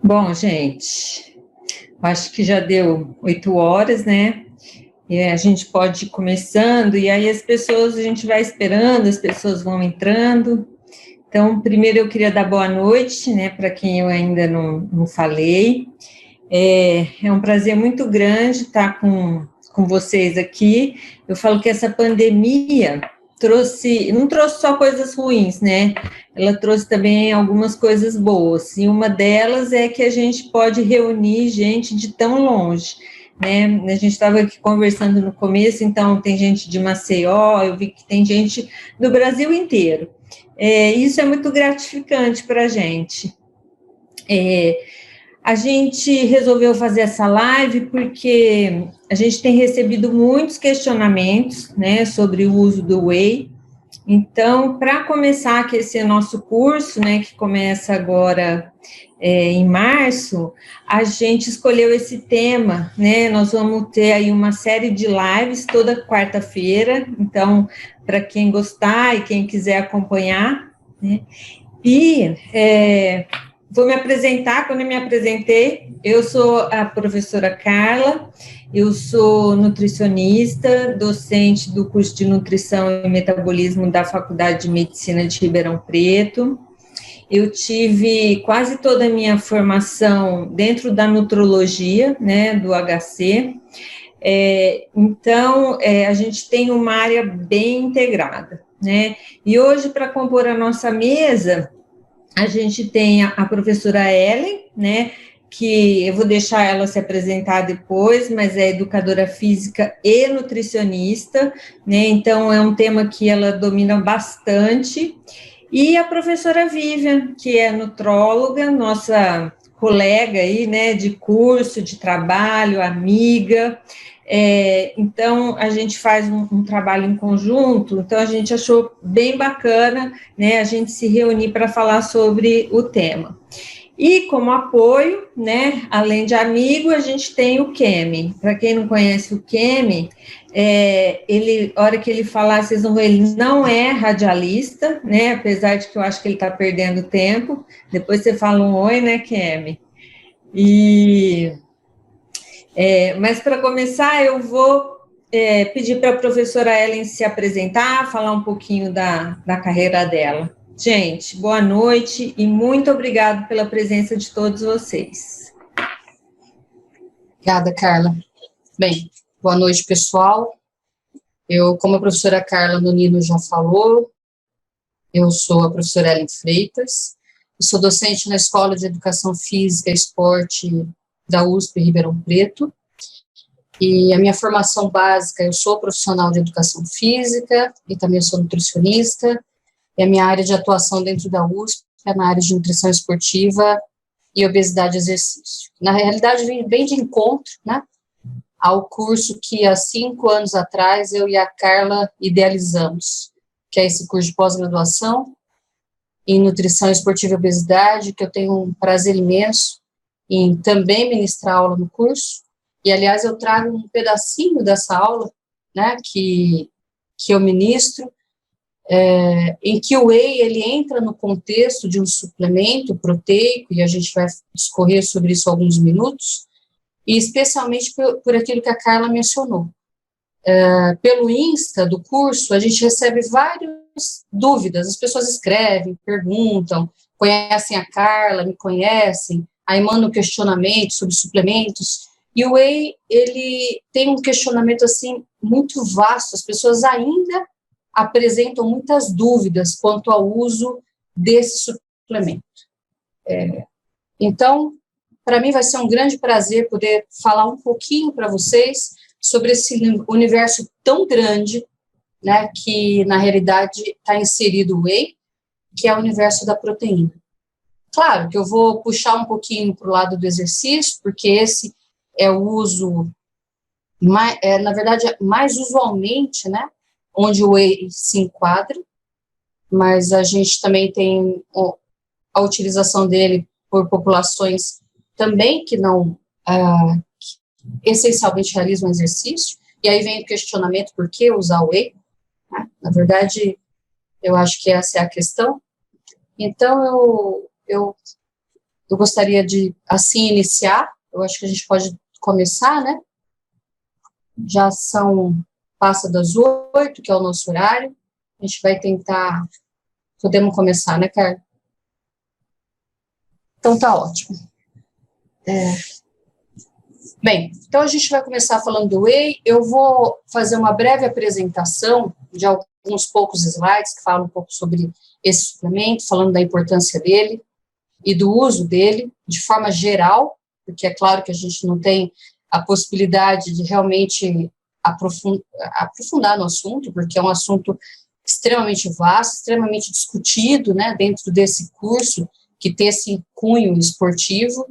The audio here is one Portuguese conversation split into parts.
Bom, gente, acho que já deu 8 horas, né? E a gente pode ir começando, e aí a gente vai esperando, as pessoas vão entrando. Então, primeiro eu queria dar boa noite, né, para quem eu ainda não falei. É um prazer muito grande estar com vocês aqui. Eu falo que essa pandemia não trouxe só coisas ruins, né? Ela trouxe também algumas coisas boas, e uma delas é que a gente pode reunir gente de tão longe, né? A gente estava aqui conversando no começo, então tem gente de Maceió, eu vi que tem gente do Brasil inteiro. Isso é muito gratificante para a gente. A gente resolveu fazer essa live porque a gente tem recebido muitos questionamentos, né, sobre o uso do Whey. Então, para começar a aquecer nosso curso, né, que começa agora em março, a gente escolheu esse tema, né, nós vamos ter aí uma série de lives toda quarta-feira, então, para quem gostar e quem quiser acompanhar, né, e vou me apresentar. Quando eu me apresentei, eu sou a professora Carla, eu sou nutricionista, docente do curso de Nutrição e Metabolismo da Faculdade de Medicina de Ribeirão Preto. Eu tive quase toda a minha formação dentro da nutrologia, né, do HC. Então, a gente tem uma área bem integrada, né? E hoje, para compor a nossa mesa, a gente tem a professora Ellen, né, que eu vou deixar ela se apresentar depois, mas é educadora física e nutricionista, né, então é um tema que ela domina bastante. E a professora Vivian, que é nutróloga, nossa colega aí, né, de curso, de trabalho, amiga. Então, a gente faz um trabalho em conjunto, então a gente achou bem bacana, né, a gente se reunir para falar sobre o tema. E como apoio, né, além de amigo, a gente tem o Kemi. Para quem não conhece o Kemi, a hora que ele falar, vocês vão ver, ele não é radialista, né, apesar de que eu acho que ele está perdendo tempo. Depois você fala um oi, né, Kemi? Mas para começar, eu vou pedir para a professora Ellen se apresentar, falar um pouquinho da carreira dela. Gente, boa noite e muito obrigada pela presença de todos vocês. Obrigada, Carla. Bem, boa noite, pessoal. Como a professora Carla Nonino já falou, eu sou a professora Ellen Freitas, eu sou docente na Escola de Educação Física e Esporte da USP Ribeirão Preto, e a minha formação básica, eu sou profissional de educação física e também sou nutricionista, e a minha área de atuação dentro da USP é na área de nutrição esportiva e obesidade e exercício. Na realidade, vem bem de encontro, né, ao curso que há 5 anos atrás eu e a Carla idealizamos, que é esse curso de pós-graduação em nutrição esportiva e obesidade, que eu tenho um prazer imenso em também ministrar aula no curso. E, aliás, eu trago um pedacinho dessa aula, né, que eu ministro, em que o Whey, ele entra no contexto de um suplemento proteico, e a gente vai discorrer sobre isso alguns minutos, e especialmente por aquilo que a Carla mencionou. Pelo Insta do curso, a gente recebe várias dúvidas, as pessoas escrevem, perguntam, conhecem a Carla, me conhecem, aí mandam questionamento sobre suplementos. E o Whey, ele tem um questionamento, assim, muito vasto, as pessoas ainda apresentam muitas dúvidas quanto ao uso desse suplemento. Então, para mim vai ser um grande prazer poder falar um pouquinho para vocês sobre esse universo tão grande, né, que na realidade está inserido o Whey, que é o universo da proteína. Claro que eu vou puxar um pouquinho para o lado do exercício, porque esse é o uso, na verdade, mais usualmente, né, onde o Whey se enquadra, mas a gente também tem a utilização dele por populações também que não essencialmente realizam exercício, e aí vem o questionamento por que usar o Whey, né? Na verdade, eu acho que essa é a questão. Então, eu eu gostaria de, assim, iniciar. Eu acho que a gente pode começar, né? Já passa das 8, que é o nosso horário. A gente vai tentar, podemos começar, né, Carla? Então, tá ótimo. Bem, então a gente vai começar falando do whey. Eu vou fazer uma breve apresentação de alguns poucos slides que falam um pouco sobre esse suplemento, falando da importância dele e do uso dele de forma geral, porque é claro que a gente não tem a possibilidade de realmente aprofundar no assunto, porque é um assunto extremamente vasto, extremamente discutido, né, dentro desse curso, que tem esse cunho esportivo.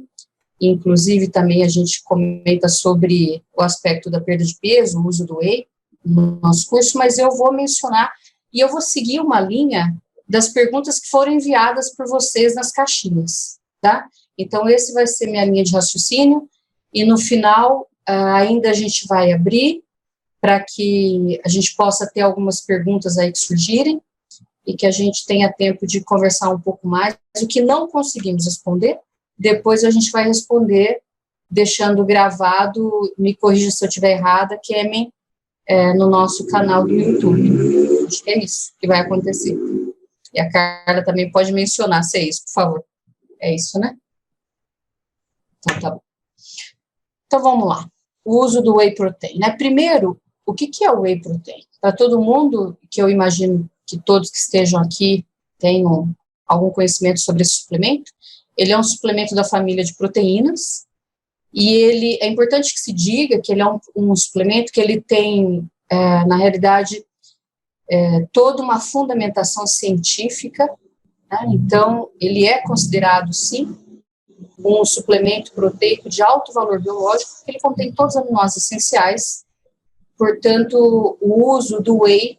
Inclusive, também a gente comenta sobre o aspecto da perda de peso, o uso do whey no nosso curso, mas eu vou mencionar, e eu vou seguir uma linha das perguntas que foram enviadas por vocês nas caixinhas, tá? Então, esse vai ser minha linha de raciocínio, e no final, ainda a gente vai abrir para que a gente possa ter algumas perguntas aí que surgirem, e que a gente tenha tempo de conversar um pouco mais. O que não conseguimos responder, depois a gente vai responder, deixando gravado, me corrija se eu estiver errada, Kemen, no nosso canal do YouTube. Acho que é isso que vai acontecer. E a Carla também pode mencionar se é isso, por favor. É isso, né? Então, tá bom. Então, vamos lá. O uso do whey protein, né? Primeiro, o que é o whey protein? Para todo mundo, que eu imagino que todos que estejam aqui tenham algum conhecimento sobre esse suplemento, ele é um suplemento da família de proteínas, e ele, é importante que se diga que ele é um suplemento que ele tem, na realidade, toda uma fundamentação científica, né? Então, ele é considerado, sim, um suplemento proteico de alto valor biológico, porque ele contém todos os aminoácidos essenciais. Portanto, o uso do whey,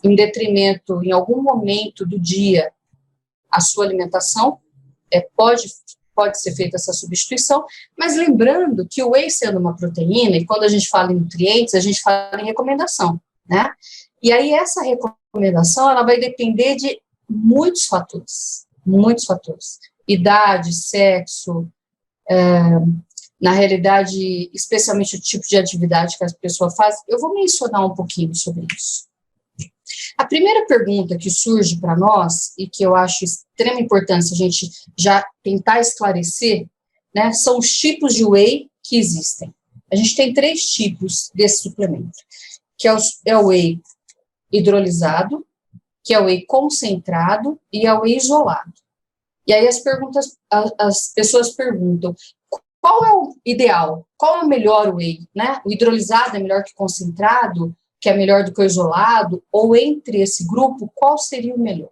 em detrimento, em algum momento do dia, a sua alimentação, pode ser feita essa substituição, mas lembrando que o whey sendo uma proteína, e quando a gente fala em nutrientes, a gente fala em recomendação, né? E aí essa recomendação, ela vai depender de muitos fatores. Idade, sexo, na realidade, especialmente o tipo de atividade que a pessoa faz. Eu vou mencionar um pouquinho sobre isso. A primeira pergunta que surge para nós, e que eu acho extrema importância a gente já tentar esclarecer, né, são os tipos de whey que existem. A gente tem 3 tipos desse suplemento, que é o whey hidrolisado, que é o whey concentrado e é o whey isolado. E aí as pessoas perguntam, qual é o ideal? Qual é o melhor whey, né? O hidrolisado é melhor que o concentrado, que é melhor do que o isolado, ou entre esse grupo, qual seria o melhor?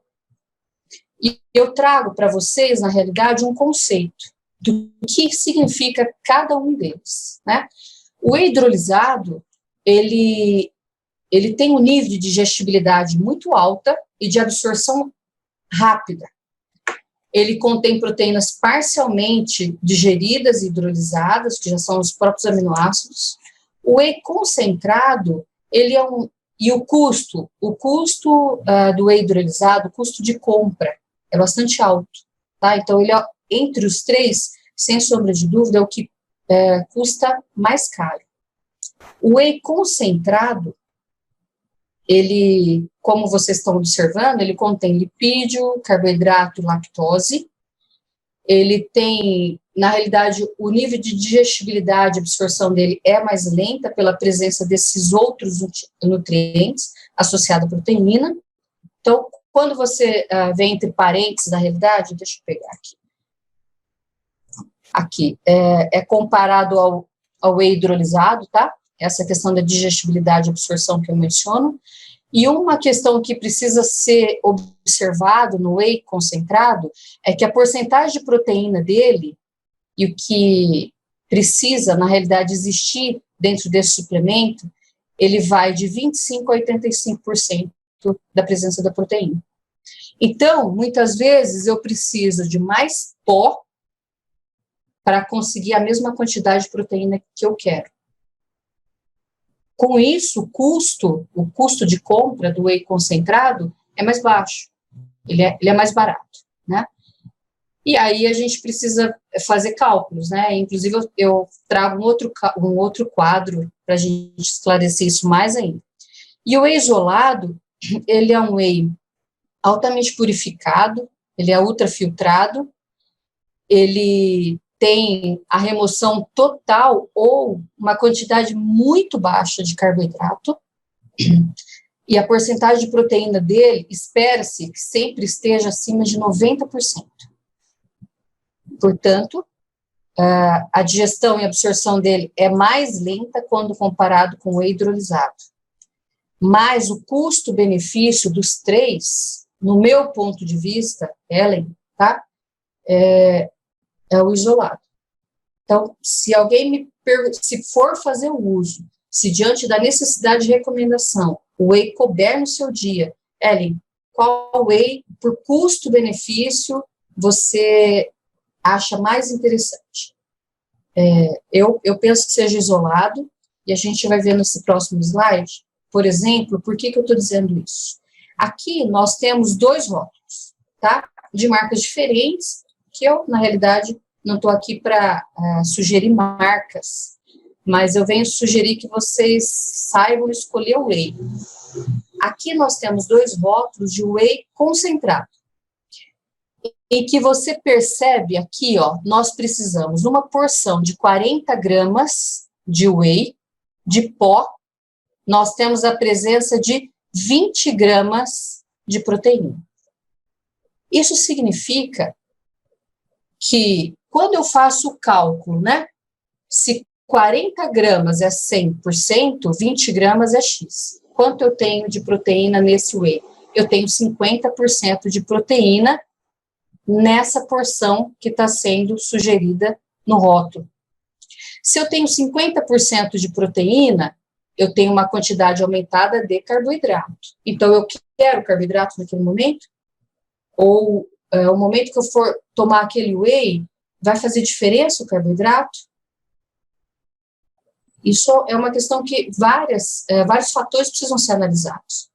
E eu trago para vocês, na realidade, um conceito do que significa cada um deles, né? O whey hidrolisado, ele tem um nível de digestibilidade muito alta e de absorção rápida. Ele contém proteínas parcialmente digeridas e hidrolisadas, que já são os próprios aminoácidos. O whey concentrado, ele é e o custo do whey hidrolisado, o custo de compra é bastante alto, tá? Então, ele é, entre os 3, sem sombra de dúvida, é o que custa mais caro. O whey concentrado, ele, como vocês estão observando, ele contém lipídio, carboidrato, lactose. Ele tem, na realidade, o nível de digestibilidade e absorção dele é mais lenta pela presença desses outros nutrientes associados à proteína. Então, quando você vê entre parênteses, na realidade, deixa eu pegar aqui. Aqui, é comparado ao whey hidrolisado, tá? Essa questão da digestibilidade e absorção que eu menciono. E uma questão que precisa ser observado no whey concentrado é que a porcentagem de proteína dele e o que precisa, na realidade, existir dentro desse suplemento, ele vai de 25% a 85% da presença da proteína. Então, muitas vezes, eu preciso de mais pó para conseguir a mesma quantidade de proteína que eu quero. Com isso, o custo de compra do whey concentrado é mais baixo, ele é mais barato, né? E aí a gente precisa fazer cálculos, né? Inclusive eu trago um outro quadro para a gente esclarecer isso mais ainda. E o whey isolado, ele é um whey altamente purificado, ele é ultrafiltrado, ele tem a remoção total ou uma quantidade muito baixa de carboidrato, e a porcentagem de proteína dele, espera-se que sempre esteja acima de 90%. Portanto, a digestão e absorção dele é mais lenta quando comparado com o whey hidrolisado. Mas o custo-benefício dos três, no meu ponto de vista, Ellen, tá? É o isolado. Então, se alguém me pergunta, se for fazer o uso, se diante da necessidade de recomendação, o whey couber no seu dia, Ellen, qual whey, por custo-benefício, você acha mais interessante? Eu penso que seja isolado, e a gente vai ver nesse próximo slide, por exemplo, por que eu estou dizendo isso? Aqui nós temos 2 rótulos, tá? De marcas diferentes, que eu, na realidade, não estou aqui para sugerir marcas, mas eu venho sugerir que vocês saibam escolher o whey. Aqui nós temos 2 rótulos de whey concentrado, em que você percebe aqui, ó, nós precisamos uma porção de 40 gramas de whey, de pó, nós temos a presença de 20 gramas de proteína. Isso significa que, quando eu faço o cálculo, né, se 40 gramas é 100%, 20 gramas é X. Quanto eu tenho de proteína nesse whey? Eu tenho 50% de proteína nessa porção que está sendo sugerida no rótulo. Se eu tenho 50% de proteína, eu tenho uma quantidade aumentada de carboidrato. Então, eu quero carboidrato naquele momento? Ou o momento que eu for tomar aquele whey, vai fazer diferença o carboidrato? Isso é uma questão que vários fatores precisam ser analisados.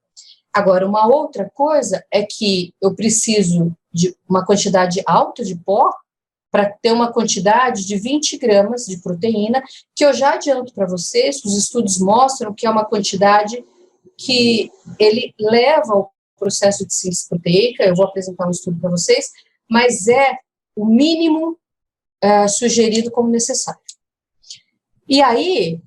Agora, uma outra coisa é que eu preciso de uma quantidade alta de pó para ter uma quantidade de 20 gramas de proteína, que eu já adianto para vocês, os estudos mostram que é uma quantidade que ele leva ao processo de síntese proteica, eu vou apresentar um estudo para vocês, mas é o mínimo sugerido como necessário. E aí,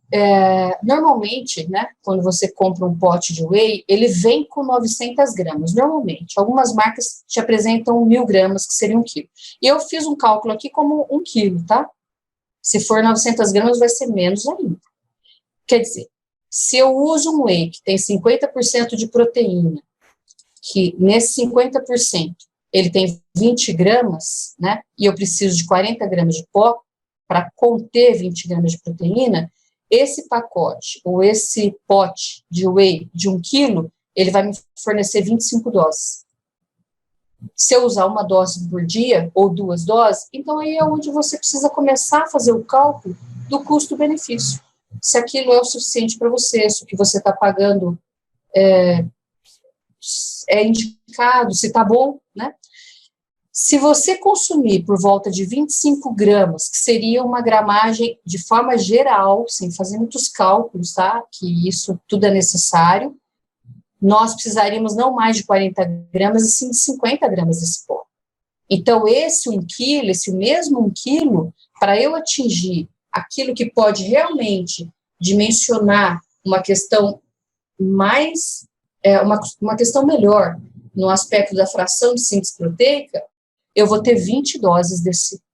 normalmente, né, quando você compra um pote de whey, ele vem com 900 gramas, normalmente. Algumas marcas te apresentam 1.000 gramas, que seria 1 quilo. E eu fiz um cálculo aqui como 1 quilo, tá? Se for 900 gramas, vai ser menos ainda. Quer dizer, se eu uso um whey que tem 50% de proteína, que nesse 50% ele tem 20 gramas, né, e eu preciso de 40 gramas de pó, para conter 20 gramas de proteína, esse pacote, ou esse pote de whey de 1 quilo, ele vai me fornecer 25 doses. Se eu usar uma dose por dia, ou 2 doses, então aí é onde você precisa começar a fazer o cálculo do custo-benefício. Se aquilo é o suficiente para você, se o que você está pagando é indicado, se está bom, né? Se você consumir por volta de 25 gramas, que seria uma gramagem de forma geral, sem fazer muitos cálculos, tá? Que isso tudo é necessário, nós precisaríamos não mais de 40 gramas, e sim de 50 gramas desse pó. Então, esse 1 quilo, esse mesmo 1 quilo, para eu atingir aquilo que pode realmente dimensionar uma questão mais, uma questão melhor no aspecto da fração de síntese proteica, eu vou ter 20 doses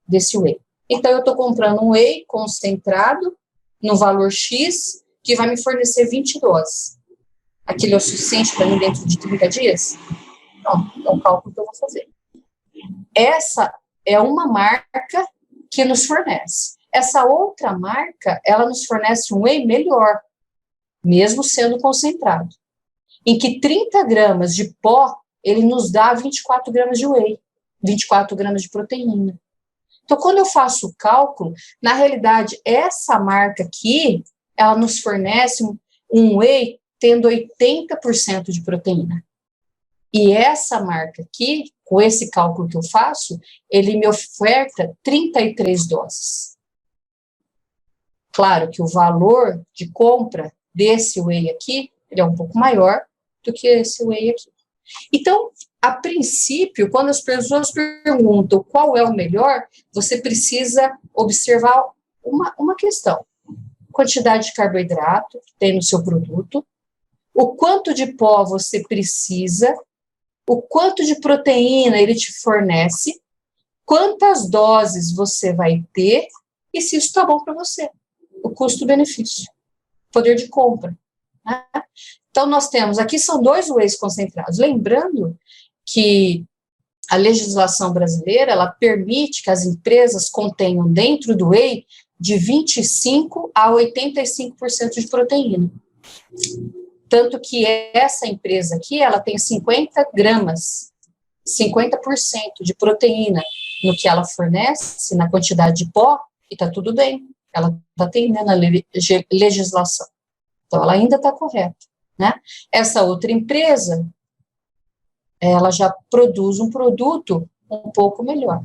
desse whey. Então, eu estou comprando um whey concentrado, no valor X, que vai me fornecer 20 doses. Aquilo é o suficiente para mim dentro de 30 dias? Não, é um cálculo que eu vou fazer. Essa é uma marca que nos fornece. Essa outra marca, ela nos fornece um whey melhor, mesmo sendo concentrado, em que 30 gramas de pó, ele nos dá 24 gramas de whey. 24 gramas de proteína. Então, quando eu faço o cálculo, na realidade, essa marca aqui, ela nos fornece um whey tendo 80% de proteína. E essa marca aqui, com esse cálculo que eu faço, ele me oferta 33 doses. Claro que o valor de compra desse whey aqui, ele é um pouco maior do que esse whey aqui. Então, a princípio, quando as pessoas perguntam qual é o melhor, você precisa observar uma questão. Quantidade de carboidrato que tem no seu produto, o quanto de pó você precisa, o quanto de proteína ele te fornece, quantas doses você vai ter e se isso está bom para você. O custo-benefício, poder de compra. Né? Então, nós temos, aqui são 2 wheys concentrados. Lembrando que a legislação brasileira, ela permite que as empresas contenham dentro do whey de 25% a 85% de proteína. Tanto que essa empresa aqui, ela tem 50 gramas, 50% de proteína no que ela fornece, na quantidade de pó, e está tudo bem. Ela está atendendo a legislação. Então, ela ainda está correta, né? Essa outra empresa, ela já produz um produto um pouco melhor.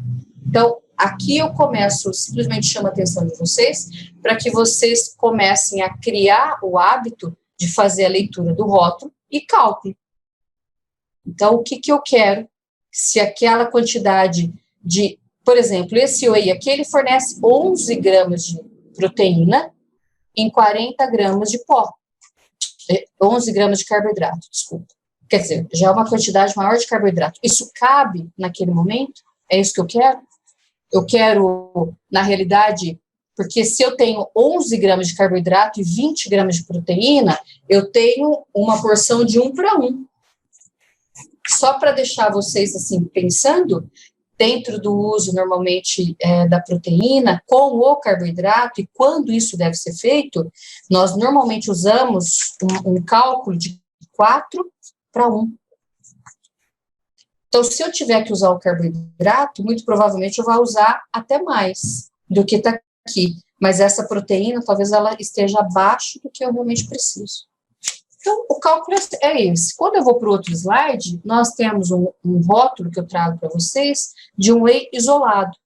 Então, aqui eu começo, simplesmente chamo a atenção de vocês, para que vocês comecem a criar o hábito de fazer a leitura do rótulo e cálculo. Então, o que eu quero? Se aquela quantidade de, por exemplo, esse whey aqui, ele fornece 11 gramas de proteína em 40 gramas de pó. 11 gramas de carboidrato, desculpa. Quer dizer, já é uma quantidade maior de carboidrato. Isso cabe naquele momento? É isso que eu quero? Eu quero, na realidade, porque se eu tenho 11 gramas de carboidrato e 20 gramas de proteína, eu tenho uma porção de 1 para 1. Só para deixar vocês, assim, pensando, dentro do uso, normalmente, da proteína, com o carboidrato, e quando isso deve ser feito, nós normalmente usamos um cálculo de 4 para 1. Então, se eu tiver que usar o carboidrato, muito provavelmente eu vou usar até mais do que está aqui. Mas essa proteína, talvez ela esteja abaixo do que eu realmente preciso. Então, o cálculo é esse. Quando eu vou para o outro slide, nós temos um rótulo que eu trago para vocês de um whey isolado.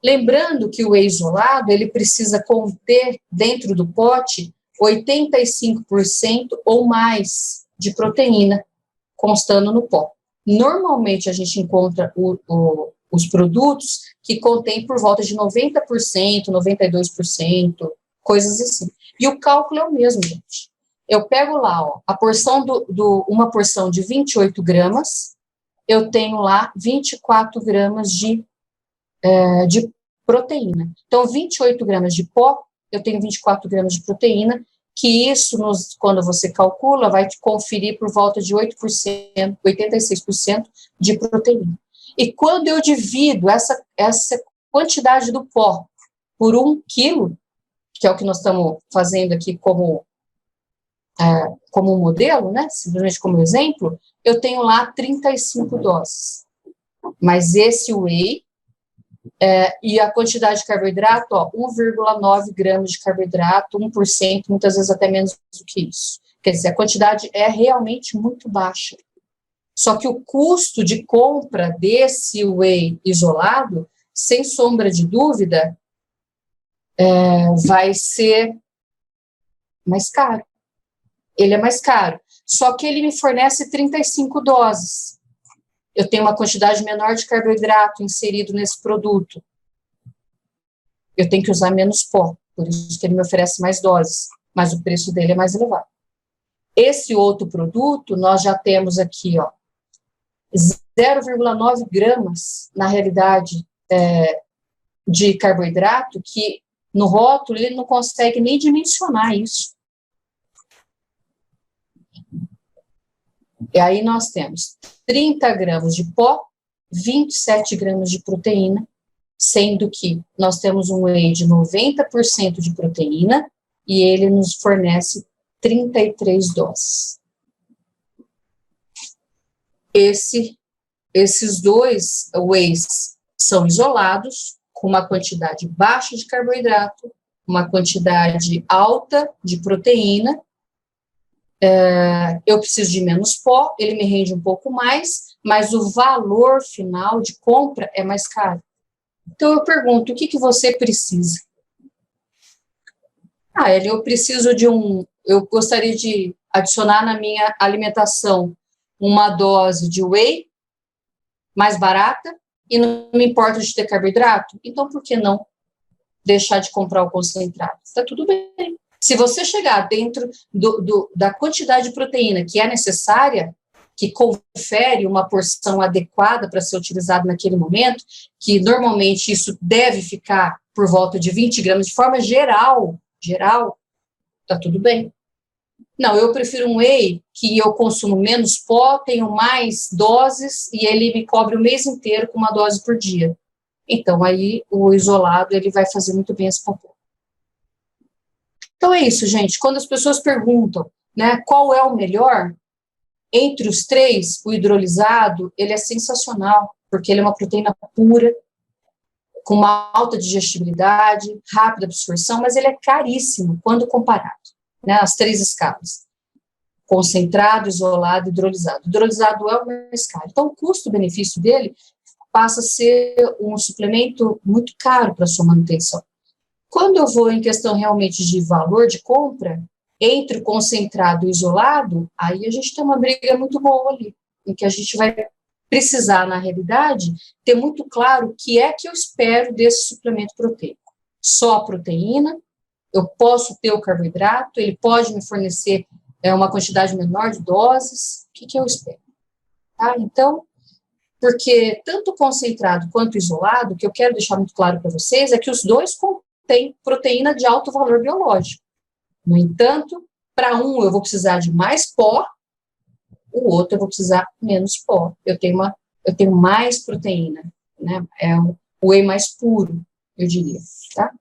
Lembrando que o whey isolado, ele precisa conter dentro do pote 85% ou mais de proteína constando no pó. Normalmente, a gente encontra os produtos que contêm por volta de 90%, 92%, coisas assim. E o cálculo é o mesmo, gente. Eu pego lá, ó, a porção uma porção de 28 gramas, eu tenho lá 24 gramas de proteína. Então, 28 gramas de pó, eu tenho 24 gramas de proteína, que isso, quando você calcula, vai te conferir por volta de 8%, 86% de proteína. E quando eu divido essa quantidade do pó por 1 quilo, que é o que nós estamos fazendo aqui como um modelo, né, simplesmente como exemplo, eu tenho lá 35 doses. Mas esse whey, e a quantidade de carboidrato, ó, 1,9 gramas de carboidrato, 1%, muitas vezes até menos do que isso. Quer dizer, a quantidade é realmente muito baixa. Só que o custo de compra desse whey isolado, sem sombra de dúvida, vai ser mais caro. Ele é mais caro. Só que ele me fornece 35 doses. Eu tenho uma quantidade menor de carboidrato inserido nesse produto. Eu tenho que usar menos pó, por isso que ele me oferece mais doses, mas o preço dele é mais elevado. Esse outro produto, nós já temos aqui, ó, 0,9 gramas, na realidade, de carboidrato, que no rótulo ele não consegue nem dimensionar isso. E aí nós temos 30 gramas de pó, 27 gramas de proteína, sendo que nós temos um whey de 90% de proteína e ele nos fornece 33 doses. Esses 2 wheys são isolados, com uma quantidade baixa de carboidrato, uma quantidade alta de proteína. Eu preciso de menos pó, ele me rende um pouco mais, mas o valor final de compra é mais caro. Então, eu pergunto, o que você precisa? Eli, eu gostaria de adicionar na minha alimentação uma dose de whey mais barata e não me importa de ter carboidrato, então por que não deixar de comprar o concentrado? Está tudo bem. Se você chegar dentro da quantidade de proteína que é necessária, que confere uma porção adequada para ser utilizado naquele momento, que normalmente isso deve ficar por volta de 20 gramas, de forma geral, tá tudo bem. Não, eu prefiro um whey que eu consumo menos pó, tenho mais doses e ele me cobre o mês inteiro com uma dose por dia. Então, aí, o isolado, ele vai fazer muito bem esse papel. Então, é isso, gente. Quando as pessoas perguntam, né, qual é o melhor, entre os três, o hidrolisado, ele é sensacional, porque ele é uma proteína pura, com uma alta digestibilidade, rápida absorção, mas ele é caríssimo quando comparado, né, as três escalas. Concentrado, isolado, hidrolisado. Hidrolisado é o mais caro. Então, o custo-benefício dele passa a ser um suplemento muito caro para sua manutenção. Quando eu vou em questão realmente de valor de compra, entre o concentrado e o isolado, aí a gente tem uma briga muito boa ali, em que a gente vai precisar, na realidade, ter muito claro o que é que eu espero desse suplemento proteico. Só a proteína, eu posso ter o carboidrato, ele pode me fornecer uma quantidade menor de doses, o que eu espero? Tá? Então, porque tanto concentrado quanto isolado, o que eu quero deixar muito claro para vocês é que os dois contêm proteína de alto valor biológico. No entanto, para um eu vou precisar de mais pó, o outro eu vou precisar menos pó. Eu tenho mais proteína, né? É o whey mais puro, eu diria, tá?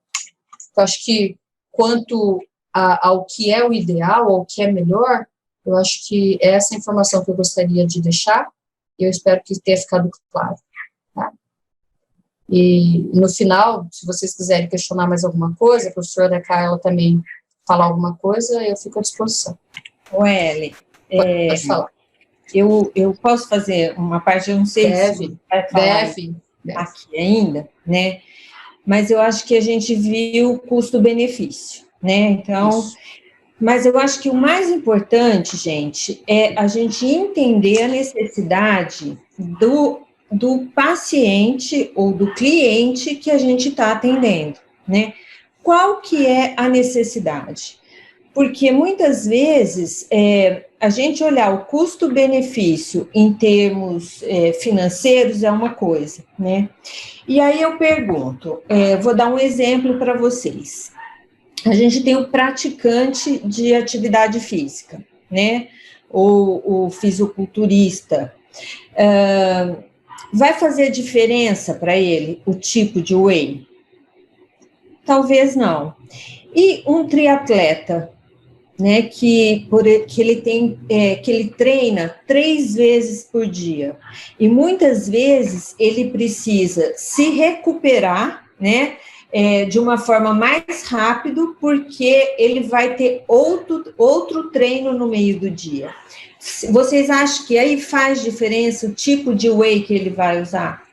Eu acho que quanto ao que é o ideal, ao que é melhor, eu acho que é essa informação que eu gostaria de deixar, e eu espero que tenha ficado claro, tá? E no final, se vocês quiserem questionar mais alguma coisa, a professora Carla também falar alguma coisa, eu fico à disposição. Ellen, pode falar. Eu posso fazer uma parte, eu não sei se vai falar deve. Aqui ainda, né? Mas eu acho que a gente viu o custo-benefício, né? Então, isso. Mas eu acho que o mais importante, gente, é a gente entender a necessidade do paciente ou do cliente que a gente está atendendo, né? Qual que é a necessidade? Porque muitas vezes a gente olhar o custo-benefício em termos financeiros é uma coisa, né? E aí eu pergunto, vou dar um exemplo para vocês. A gente tem o praticante de atividade física, né? O fisiculturista. Vai fazer diferença para ele o tipo de whey? Talvez não. E um triatleta, né, que ele treina 3 vezes por dia, e muitas vezes ele precisa se recuperar, né, de uma forma mais rápido, porque ele vai ter outro treino no meio do dia. Vocês acham que aí faz diferença o tipo de whey que ele vai usar?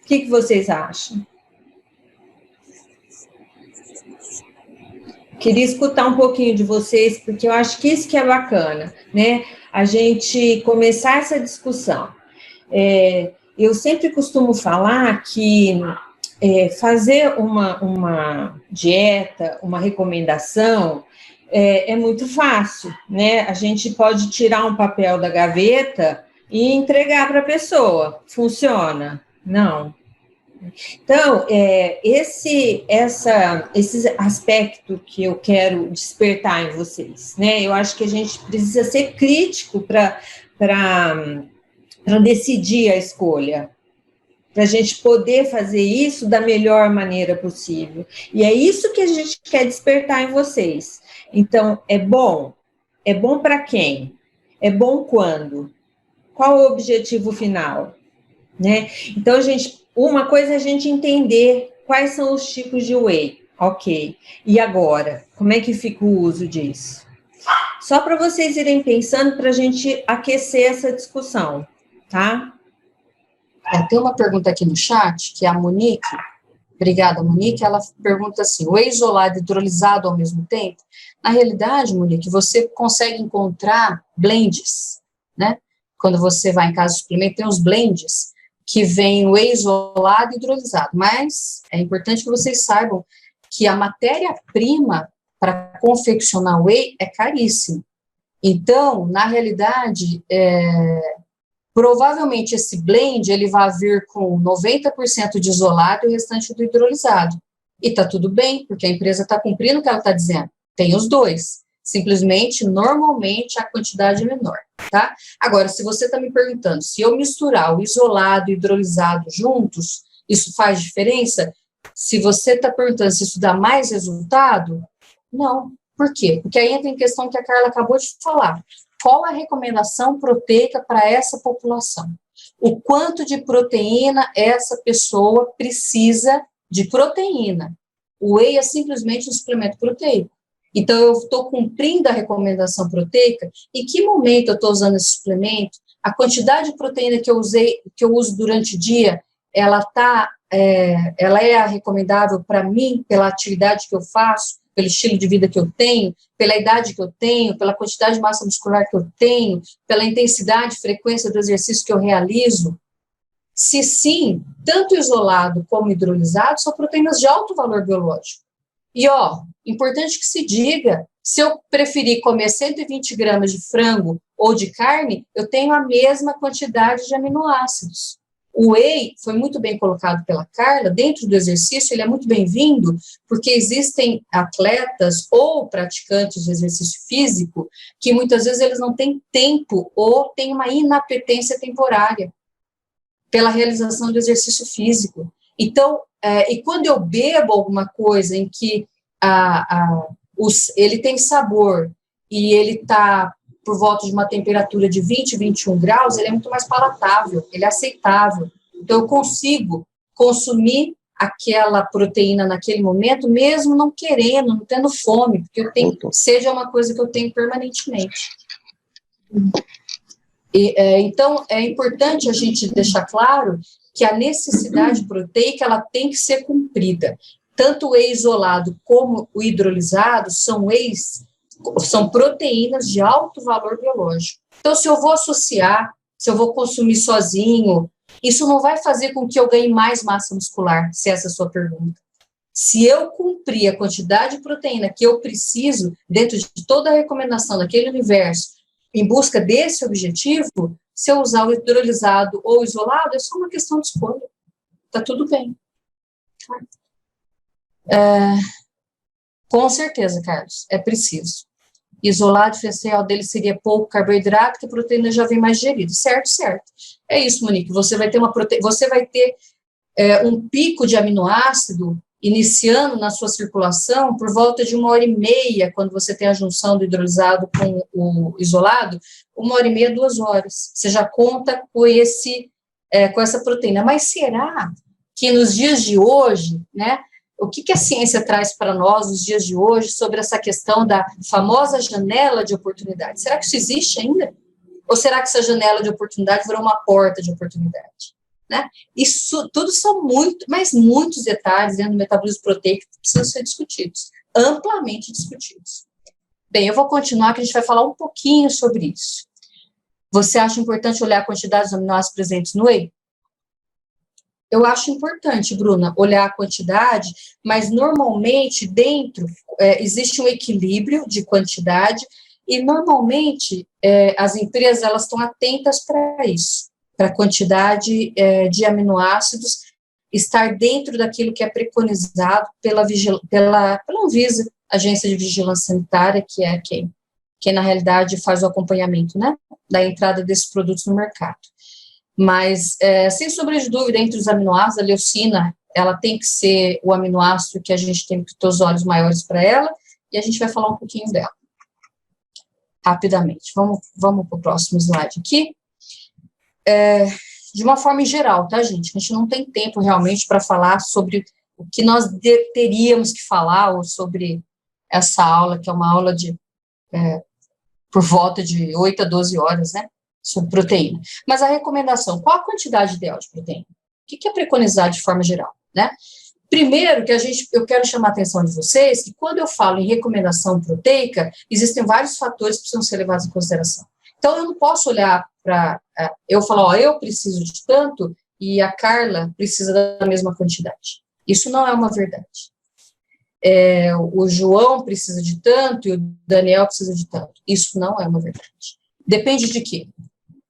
O que vocês acham? Queria escutar um pouquinho de vocês, porque eu acho que isso que é bacana, né? A gente começar essa discussão. Eu sempre costumo falar que fazer uma dieta, uma recomendação, é muito fácil, né? A gente pode tirar um papel da gaveta e entregar para a pessoa. Funciona? Não. Então, esse aspecto que eu quero despertar em vocês, né? Eu acho que a gente precisa ser crítico para decidir a escolha, para a gente poder fazer isso da melhor maneira possível. E é isso que a gente quer despertar em vocês. Então, é bom para quem? É bom quando? Qual o objetivo final? Né? Então, uma coisa é a gente entender quais são os tipos de whey, ok. E agora, como é que fica o uso disso? Só para vocês irem pensando, para a gente aquecer essa discussão, tá? Tem uma pergunta aqui no chat, que é a Monique. Obrigada, Monique. Ela pergunta assim, o whey isolado e hidrolisado ao mesmo tempo? Na realidade, Monique, você consegue encontrar blends, né? Quando você vai em casa de suplemento, tem os blends que vem o whey isolado e hidrolisado. Mas é importante que vocês saibam que a matéria-prima para confeccionar whey é caríssima. Então, na realidade, provavelmente esse blend, ele vai vir com 90% de isolado e o restante do hidrolisado. E tá tudo bem, porque a empresa está cumprindo o que ela está dizendo. Tem os dois. Simplesmente, normalmente, a quantidade é menor, tá? Agora, se você está me perguntando, se eu misturar o isolado e o hidrolisado juntos, isso faz diferença? Se você está perguntando se isso dá mais resultado, não. Por quê? Porque aí entra em questão que a Carla acabou de falar. Qual a recomendação proteica para essa população? O quanto de proteína essa pessoa precisa de proteína? O whey é simplesmente um suplemento proteico. Então, eu estou cumprindo a recomendação proteica. Em que momento eu estou usando esse suplemento? A quantidade de proteína que eu uso durante o dia, ela é a recomendável para mim, pela atividade que eu faço, pelo estilo de vida que eu tenho, pela idade que eu tenho, pela quantidade de massa muscular que eu tenho, pela intensidade e frequência do exercício que eu realizo? Se sim, tanto isolado como hidrolisado são proteínas de alto valor biológico. E, importante que se diga, se eu preferir comer 120 gramas de frango ou de carne, eu tenho a mesma quantidade de aminoácidos. O whey foi muito bem colocado pela Carla, dentro do exercício ele é muito bem-vindo, porque existem atletas ou praticantes de exercício físico que muitas vezes eles não têm tempo ou têm uma inapetência temporária pela realização do exercício físico. Então, e quando eu bebo alguma coisa em que ele tem sabor e ele está por volta de uma temperatura de 20, 21 graus, ele é muito mais palatável, ele é aceitável. Então, eu consigo consumir aquela proteína naquele momento, mesmo não querendo, não tendo fome, porque eu tenho, seja uma coisa que eu tenho permanentemente. Então, é importante a gente deixar claro que a necessidade proteica, ela tem que ser cumprida. Tanto o whey isolado como o hidrolisado são proteínas de alto valor biológico. Então, se eu vou associar, se eu vou consumir sozinho, isso não vai fazer com que eu ganhe mais massa muscular, se essa é a sua pergunta. Se eu cumprir a quantidade de proteína que eu preciso, dentro de toda a recomendação daquele universo, em busca desse objetivo, se eu usar o hidrolisado ou isolado, é só uma questão de escolha. Tá tudo bem. Com certeza, Carlos, é preciso. Isolado, o essencial dele seria pouco carboidrato, que a proteína já vem mais digerida. Certo. É isso, Monique. Você vai ter um pico de aminoácido iniciando na sua circulação por volta de 1h30, quando você tem a junção do hidrolisado com o isolado, 1h30, 2 horas. Você já conta com essa proteína. Mas será que nos dias de hoje, né, o que a ciência traz para nós nos dias de hoje sobre essa questão da famosa janela de oportunidade? Será que isso existe ainda? Ou será que essa janela de oportunidade virou uma porta de oportunidade? Né? Isso tudo são muitos detalhes dentro do metabolismo proteico que precisam ser discutidos, amplamente discutidos. Bem, eu vou continuar, que a gente vai falar um pouquinho sobre isso. Você acha importante olhar a quantidade de aminoácidos presentes no whey? Eu acho importante, Bruna, olhar a quantidade, mas normalmente dentro existe um equilíbrio de quantidade e normalmente as empresas elas estão atentas para isso, para a quantidade de aminoácidos estar dentro daquilo que é preconizado pela Anvisa, Agência de Vigilância Sanitária, que é quem na realidade faz o acompanhamento, né, da entrada desses produtos no mercado. Mas, sem sombra de dúvida, entre os aminoácidos, a leucina, ela tem que ser o aminoácido que a gente tem que ter os olhos maiores para ela, e a gente vai falar um pouquinho dela, rapidamente. Vamos para o próximo slide aqui. De uma forma em geral, tá, gente? A gente não tem tempo realmente para falar sobre o que nós teríamos que falar, ou sobre essa aula, que é uma aula de por volta de 8 a 12 horas, né? sobre proteína. Mas a recomendação, qual a quantidade ideal de proteína? O que é preconizado de forma geral, né? Primeiro, eu quero chamar a atenção de vocês, que quando eu falo em recomendação proteica, existem vários fatores que precisam ser levados em consideração. Então, eu não posso olhar para, eu falar, eu preciso de tanto, e a Carla precisa da mesma quantidade. Isso não é uma verdade. O João precisa de tanto, e o Daniel precisa de tanto. Isso não é uma verdade. Depende de quê?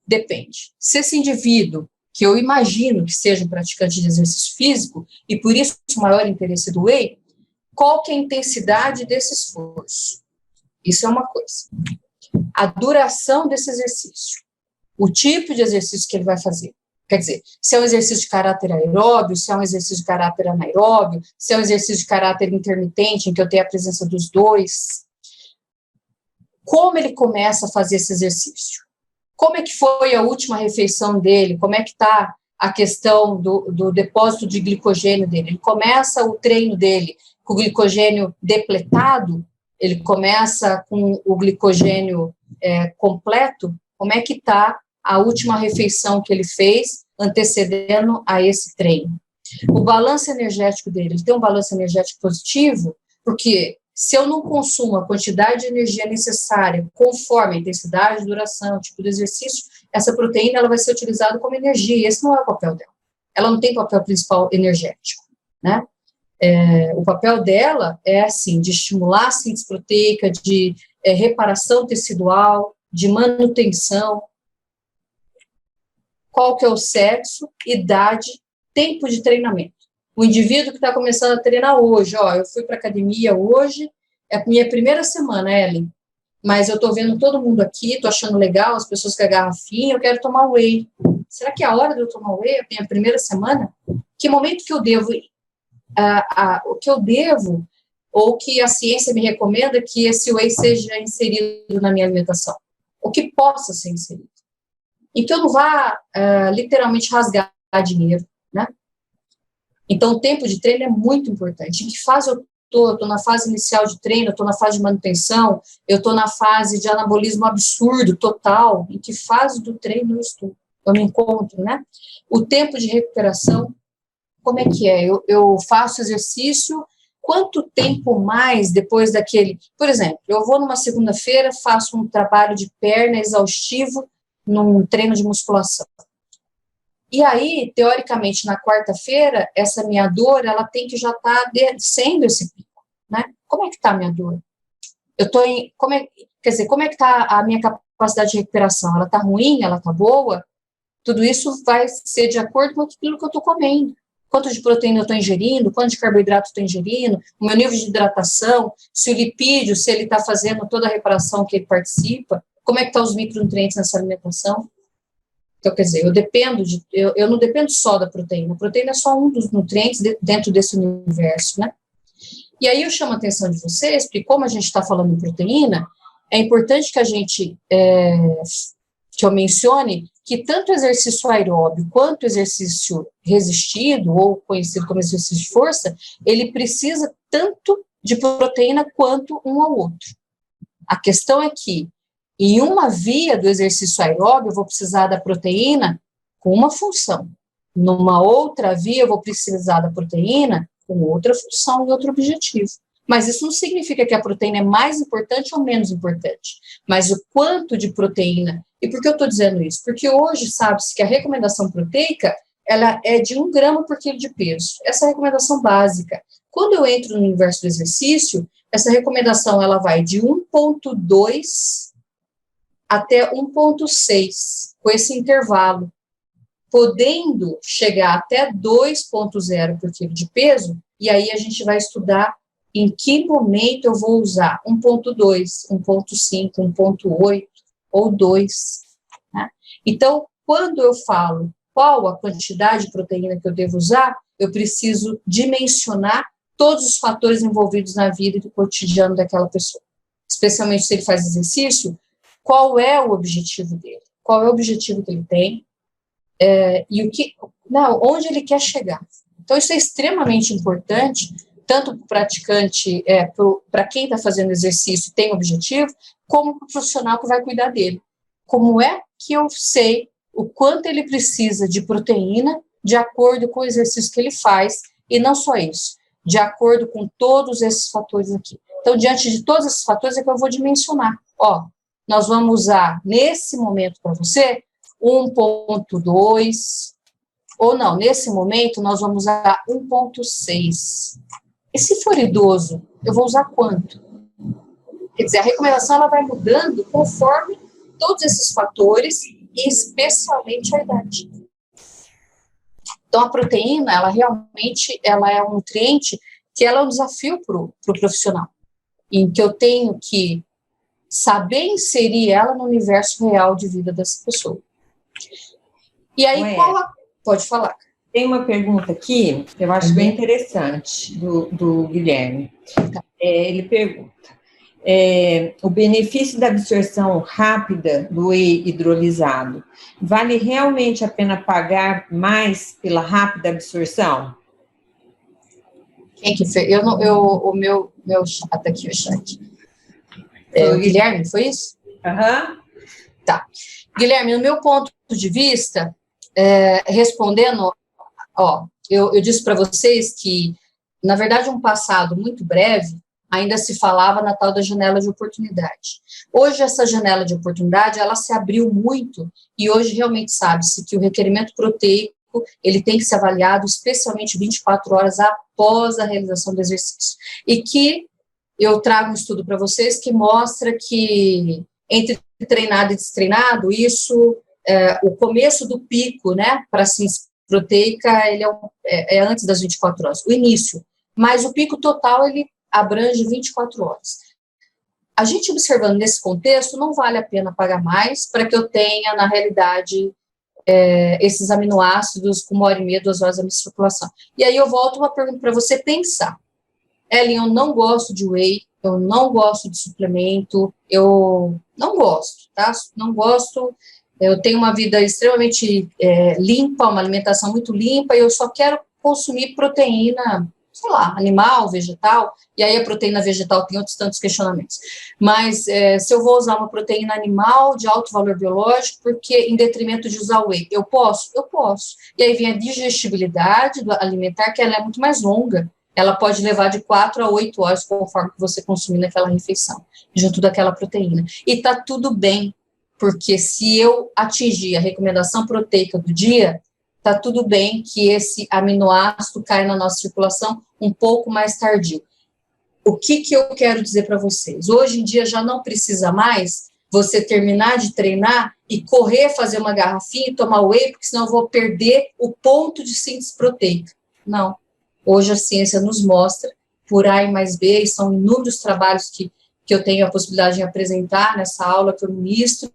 Depende. Se esse indivíduo, que eu imagino que seja um praticante de exercício físico, e por isso o maior interesse do whey, qual que é a intensidade desse esforço? Isso é uma coisa. A duração desse exercício, o tipo de exercício que ele vai fazer. Quer dizer, se é um exercício de caráter aeróbio, se é um exercício de caráter anaeróbio, se é um exercício de caráter intermitente, em que eu tenho a presença dos dois. Como ele começa a fazer esse exercício? Como é que foi a última refeição dele? Como é que está a questão do depósito de glicogênio dele? Ele começa o treino dele com o glicogênio depletado? Ele começa com o glicogênio completo? Como é que está a última refeição que ele fez antecedendo a esse treino? O balanço energético dele, ele tem um balanço energético positivo, porque se eu não consumo a quantidade de energia necessária conforme a intensidade, duração, o tipo de exercício, essa proteína ela vai ser utilizada como energia, e esse não é o papel dela. Ela não tem papel principal energético, né? O papel dela é, assim, de estimular a síntese proteica, de reparação tecidual, de manutenção. Qual que é o sexo, idade, tempo de treinamento? O indivíduo que está começando a treinar hoje, eu fui para a academia hoje, é a minha primeira semana, Ellen, mas eu estou vendo todo mundo aqui, estou achando legal, as pessoas com a garrafinha, eu quero tomar whey. Será que é a hora de eu tomar whey, a minha primeira semana? Que momento que eu devo, o que eu devo, ou que a ciência me recomenda que esse whey seja inserido na minha alimentação? O que possa ser inserido? E que eu não vá, literalmente, rasgar dinheiro, né? Então, o tempo de treino é muito importante. Em que fase eu estou? Eu estou na fase inicial de treino, eu estou na fase de manutenção, eu estou na fase de anabolismo absurdo, total. Em que fase do treino eu estou? Eu me encontro, né? O tempo de recuperação, como é que é? Eu faço exercício, quanto tempo mais depois daquele... Por exemplo, eu vou numa segunda-feira, faço um trabalho de perna exaustivo num treino de musculação. E aí, teoricamente, na quarta-feira, essa minha dor, ela tem que já estar descendo esse pico, né? Como é que está a minha dor? Como é que está a minha capacidade de recuperação? Ela está ruim? Ela está boa? Tudo isso vai ser de acordo com aquilo que eu estou comendo. Quanto de proteína eu estou ingerindo, quanto de carboidrato eu estou ingerindo, o meu nível de hidratação, se o lipídio, se ele está fazendo toda a reparação que ele participa, como é que estão os micronutrientes nessa alimentação? Então, quer dizer, eu não dependo só da proteína. A proteína é só um dos nutrientes dentro desse universo, né? E aí eu chamo a atenção de vocês, porque como a gente está falando em proteína, é importante que que eu mencione que tanto o exercício aeróbio quanto o exercício resistido, ou conhecido como exercício de força, ele precisa tanto de proteína quanto um ao outro. A questão é que em uma via do exercício aeróbio, eu vou precisar da proteína com uma função. Numa outra via, eu vou precisar da proteína com outra função e outro objetivo. Mas isso não significa que a proteína é mais importante ou menos importante. Mas o quanto de proteína... E por que eu estou dizendo isso? Porque hoje sabe-se que a recomendação proteica ela é de 1 grama por quilo de peso. Essa é a recomendação básica. Quando eu entro no universo do exercício, essa recomendação ela vai de 1,2 até 1,6, com esse intervalo, podendo chegar até 2,0 por quilo de peso, e aí a gente vai estudar em que momento eu vou usar 1,2, 1,5, 1,8 ou 2. Né? Então, quando eu falo qual a quantidade de proteína que eu devo usar, eu preciso dimensionar todos os fatores envolvidos na vida e do cotidiano daquela pessoa. Especialmente se ele faz exercício, qual é o objetivo dele? Qual é o objetivo que ele tem? E onde ele quer chegar? Então, isso é extremamente importante, tanto para o praticante, para quem está fazendo exercício e tem objetivo, como para o profissional que vai cuidar dele. Como é que eu sei o quanto ele precisa de proteína de acordo com o exercício que ele faz, e não só isso, de acordo com todos esses fatores aqui. Então, diante de todos esses fatores é que eu vou dimensionar. Ó, nós vamos usar, nesse momento para você, 1,2, ou não, nesse momento nós vamos usar 1,6. E se for idoso, eu vou usar quanto? Quer dizer, a recomendação ela vai mudando conforme todos esses fatores, e especialmente a idade. Então, a proteína, ela realmente ela é um nutriente que ela é um desafio para o profissional, em que eu tenho que saber inserir ela no universo real de vida dessa pessoa. E aí, pode falar. Tem uma pergunta aqui, que eu acho bem interessante, do Guilherme. Ele pergunta, o benefício da absorção rápida do whey hidrolisado, vale realmente a pena pagar mais pela rápida absorção? Quem que fez? O meu chat aqui, o chat. O Guilherme, foi isso? Aham. Tá. Guilherme, no meu ponto de vista, respondendo, eu disse para vocês que, na verdade, um passado muito breve, ainda se falava na tal da janela de oportunidade. Hoje, essa janela de oportunidade, ela se abriu muito, e hoje realmente sabe-se que o requerimento proteico, ele tem que ser avaliado especialmente 24 horas após a realização do exercício. E que eu trago um estudo para vocês que mostra que entre treinado e destreinado, isso, o começo do pico, né, para a síntese proteica, ele é antes das 24 horas, o início, mas o pico total, ele abrange 24 horas. A gente observando nesse contexto, não vale a pena pagar mais para que eu tenha, na realidade, esses aminoácidos com 1h30, 2 horas da minha circulação. E aí eu volto uma pergunta para você pensar. Ellen, eu não gosto de whey, eu não gosto de suplemento, eu não gosto, tá? Não gosto, eu tenho uma vida extremamente limpa, uma alimentação muito limpa, e eu só quero consumir proteína, sei lá, animal, vegetal, e aí a proteína vegetal tem outros tantos questionamentos. Mas se eu vou usar uma proteína animal de alto valor biológico, porque em detrimento de usar whey, eu posso? Eu posso. E aí vem a digestibilidade do alimentar, que ela é muito mais longa. Ela pode levar de 4 a 8 horas, conforme que você consumir naquela refeição, junto daquela proteína. E tá tudo bem, porque se eu atingir a recomendação proteica do dia, tá tudo bem que esse aminoácido caia na nossa circulação um pouco mais tardio. O que eu quero dizer para vocês? Hoje em dia já não precisa mais você terminar de treinar e correr, fazer uma garrafinha e tomar whey, porque senão eu vou perder o ponto de síntese proteica. Não. Hoje a ciência nos mostra, por A e mais B, e são inúmeros trabalhos que eu tenho a possibilidade de apresentar nessa aula que eu ministro,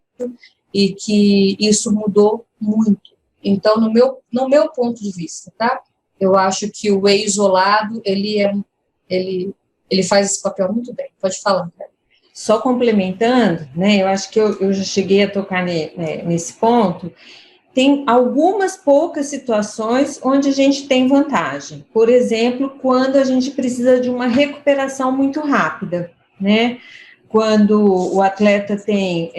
e que isso mudou muito. Então, no meu ponto de vista, tá? Eu acho que o whey isolado, ele faz esse papel muito bem. Pode falar, cara. Só complementando, né, eu acho que eu já cheguei a tocar nesse ponto. Tem algumas poucas situações onde a gente tem vantagem. Por exemplo, quando a gente precisa de uma recuperação muito rápida, né? Quando o atleta tem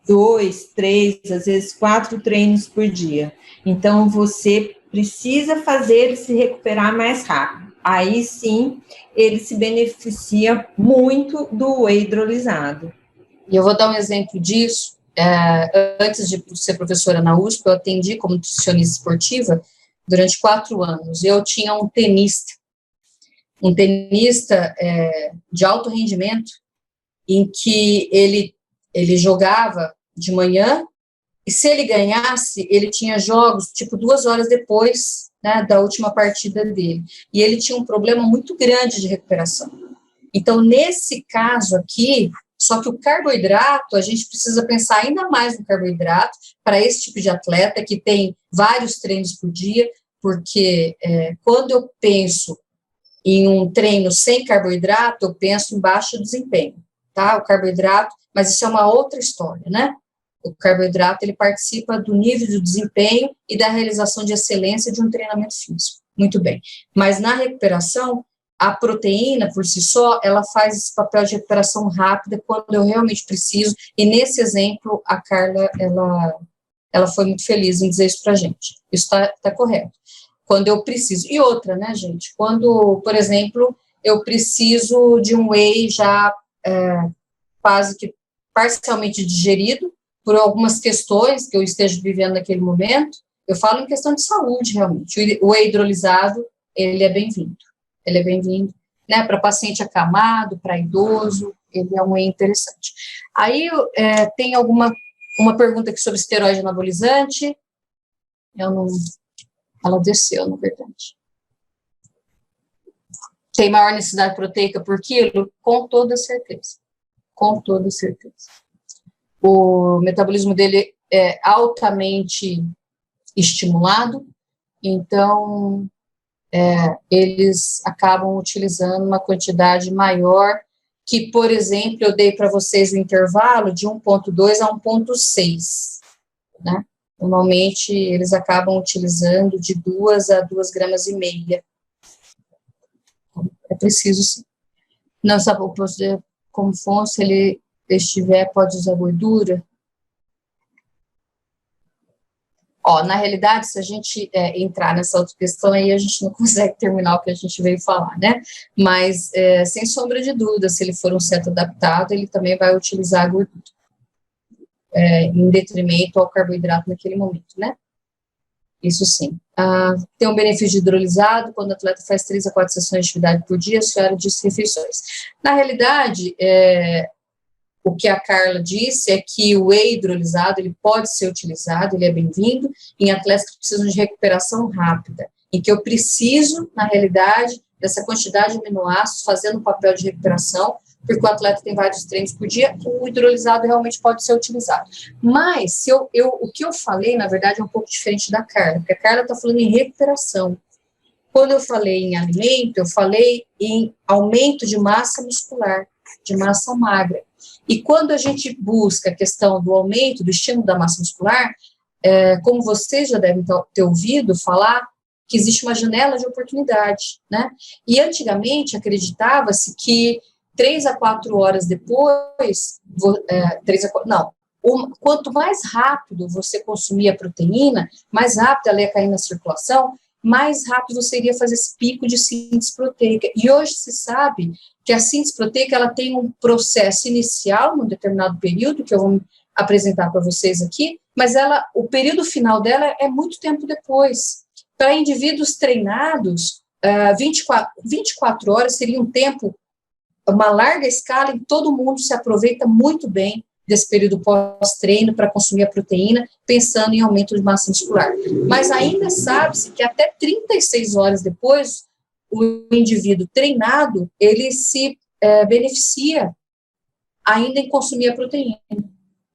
2, 3, às vezes 4 treinos por dia. Então, você precisa fazer ele se recuperar mais rápido. Aí, sim, ele se beneficia muito do whey hidrolisado. E eu vou dar um exemplo disso. Antes de ser professora na USP, eu atendi como nutricionista esportiva durante 4 anos. Eu tinha um tenista de alto rendimento, em que ele jogava de manhã, e se ele ganhasse, ele tinha jogos, tipo, 2 horas depois, né, da última partida dele. E ele tinha um problema muito grande de recuperação. Então, nesse caso aqui, só que o carboidrato, a gente precisa pensar ainda mais no carboidrato para esse tipo de atleta que tem vários treinos por dia, porque quando eu penso em um treino sem carboidrato, eu penso em baixo desempenho, tá? O carboidrato, mas isso é uma outra história, né? O carboidrato, ele participa do nível de desempenho e da realização de excelência de um treinamento físico. Muito bem. Mas na recuperação, a proteína, por si só, ela faz esse papel de recuperação rápida quando eu realmente preciso, e nesse exemplo, a Carla, ela foi muito feliz em dizer isso pra gente. Isso tá correto. Quando eu preciso. E outra, né, gente? Quando, por exemplo, eu preciso de um whey já quase que parcialmente digerido, por algumas questões que eu esteja vivendo naquele momento, eu falo em questão de saúde, realmente. O whey hidrolisado, ele é bem-vindo. Ele é bem-vindo, né, para paciente acamado, para idoso, ele é um whey interessante. Aí tem uma pergunta aqui sobre esteroide anabolizante, ela desceu, na verdade. Tem maior necessidade proteica por quilo? Com toda certeza. Com toda certeza. O metabolismo dele é altamente estimulado, então eles acabam utilizando uma quantidade maior, que, por exemplo, eu dei para vocês o intervalo de 1,2 a 1,6, né? Normalmente, eles acabam utilizando de 2 a 2,5 gramas. É preciso, sim. Não sabe, como for, se ele estiver, pode usar gordura. Na realidade, se a gente entrar nessa outra questão aí, a gente não consegue terminar o que a gente veio falar, né? Mas, sem sombra de dúvida, se ele for um ceto adaptado, ele também vai utilizar a gordura, em detrimento ao carboidrato naquele momento, né? Isso sim. Tem um benefício de hidrolisado, quando o atleta faz 3 a 4 sessões de atividade por dia, a senhora diz refeições. Na realidade, o que a Carla disse é que o whey hidrolisado, ele pode ser utilizado, ele é bem-vindo, em atletas que precisam de recuperação rápida, em que eu preciso, na realidade, dessa quantidade de aminoácidos fazendo um papel de recuperação, porque o atleta tem vários treinos por dia, o hidrolisado realmente pode ser utilizado. Mas, o que eu falei, na verdade, é um pouco diferente da Carla, porque a Carla está falando em recuperação. Quando eu falei em alimento, eu falei em aumento de massa muscular, de massa magra. E quando a gente busca a questão do aumento, do estímulo da massa muscular, como vocês já devem ter ouvido falar, que existe uma janela de oportunidade, né? E antigamente acreditava-se que 3 a 4 horas depois, quanto mais rápido você consumia a proteína, mais rápido ela ia cair na circulação, mais rápido você iria fazer esse pico de síntese proteica. E hoje se sabe que a síntese proteica, ela tem um processo inicial, num determinado período, que eu vou apresentar para vocês aqui, mas o período final dela é muito tempo depois. Para indivíduos treinados, 24 horas seria um tempo, uma larga escala, em que todo mundo se aproveita muito bem desse período pós-treino para consumir a proteína, pensando em aumento de massa muscular. Mas ainda sabe-se que até 36 horas depois, o indivíduo treinado, ele se beneficia ainda em consumir a proteína.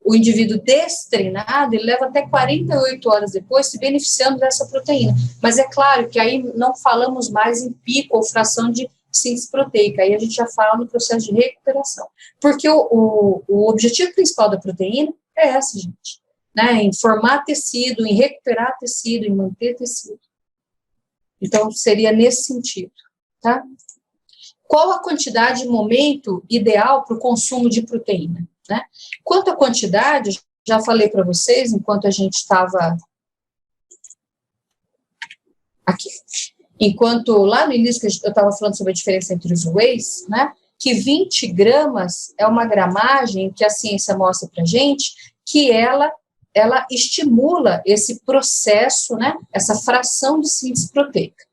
O indivíduo destreinado, ele leva até 48 horas depois se beneficiando dessa proteína. Mas é claro que aí não falamos mais em pico ou fração de síntese proteica, aí a gente já fala no processo de recuperação. Porque o objetivo principal da proteína é essa, gente, né? Em formar tecido, em recuperar tecido, em manter tecido. Então, seria nesse sentido, tá? Qual a quantidade de momento ideal para o consumo de proteína, né? Quanto à quantidade, já falei para vocês, enquanto a gente estava aqui, enquanto lá no início que eu estava falando sobre a diferença entre os wheys, né, que 20 gramas é uma gramagem que a ciência mostra para a gente que ela estimula esse processo, né, essa fração de síntese proteica.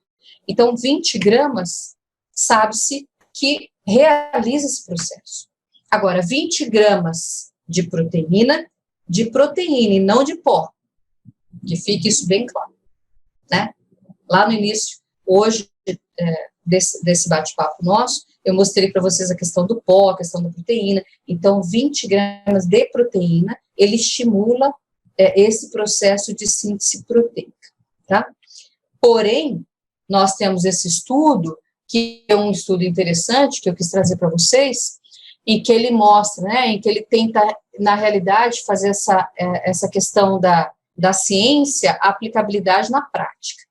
Então, 20 gramas, sabe-se que realiza esse processo. Agora, 20 gramas de proteína e não de pó, que fique isso bem claro, né? Lá no início, hoje, desse bate-papo nosso, eu mostrei para vocês a questão do pó, a questão da proteína. Então, 20 gramas de proteína, ele estimula esse processo de síntese proteica, tá? Porém, nós temos esse estudo, que é um estudo interessante, que eu quis trazer para vocês, em que ele mostra, né, em que ele tenta, na realidade, fazer essa questão da ciência, a aplicabilidade na prática.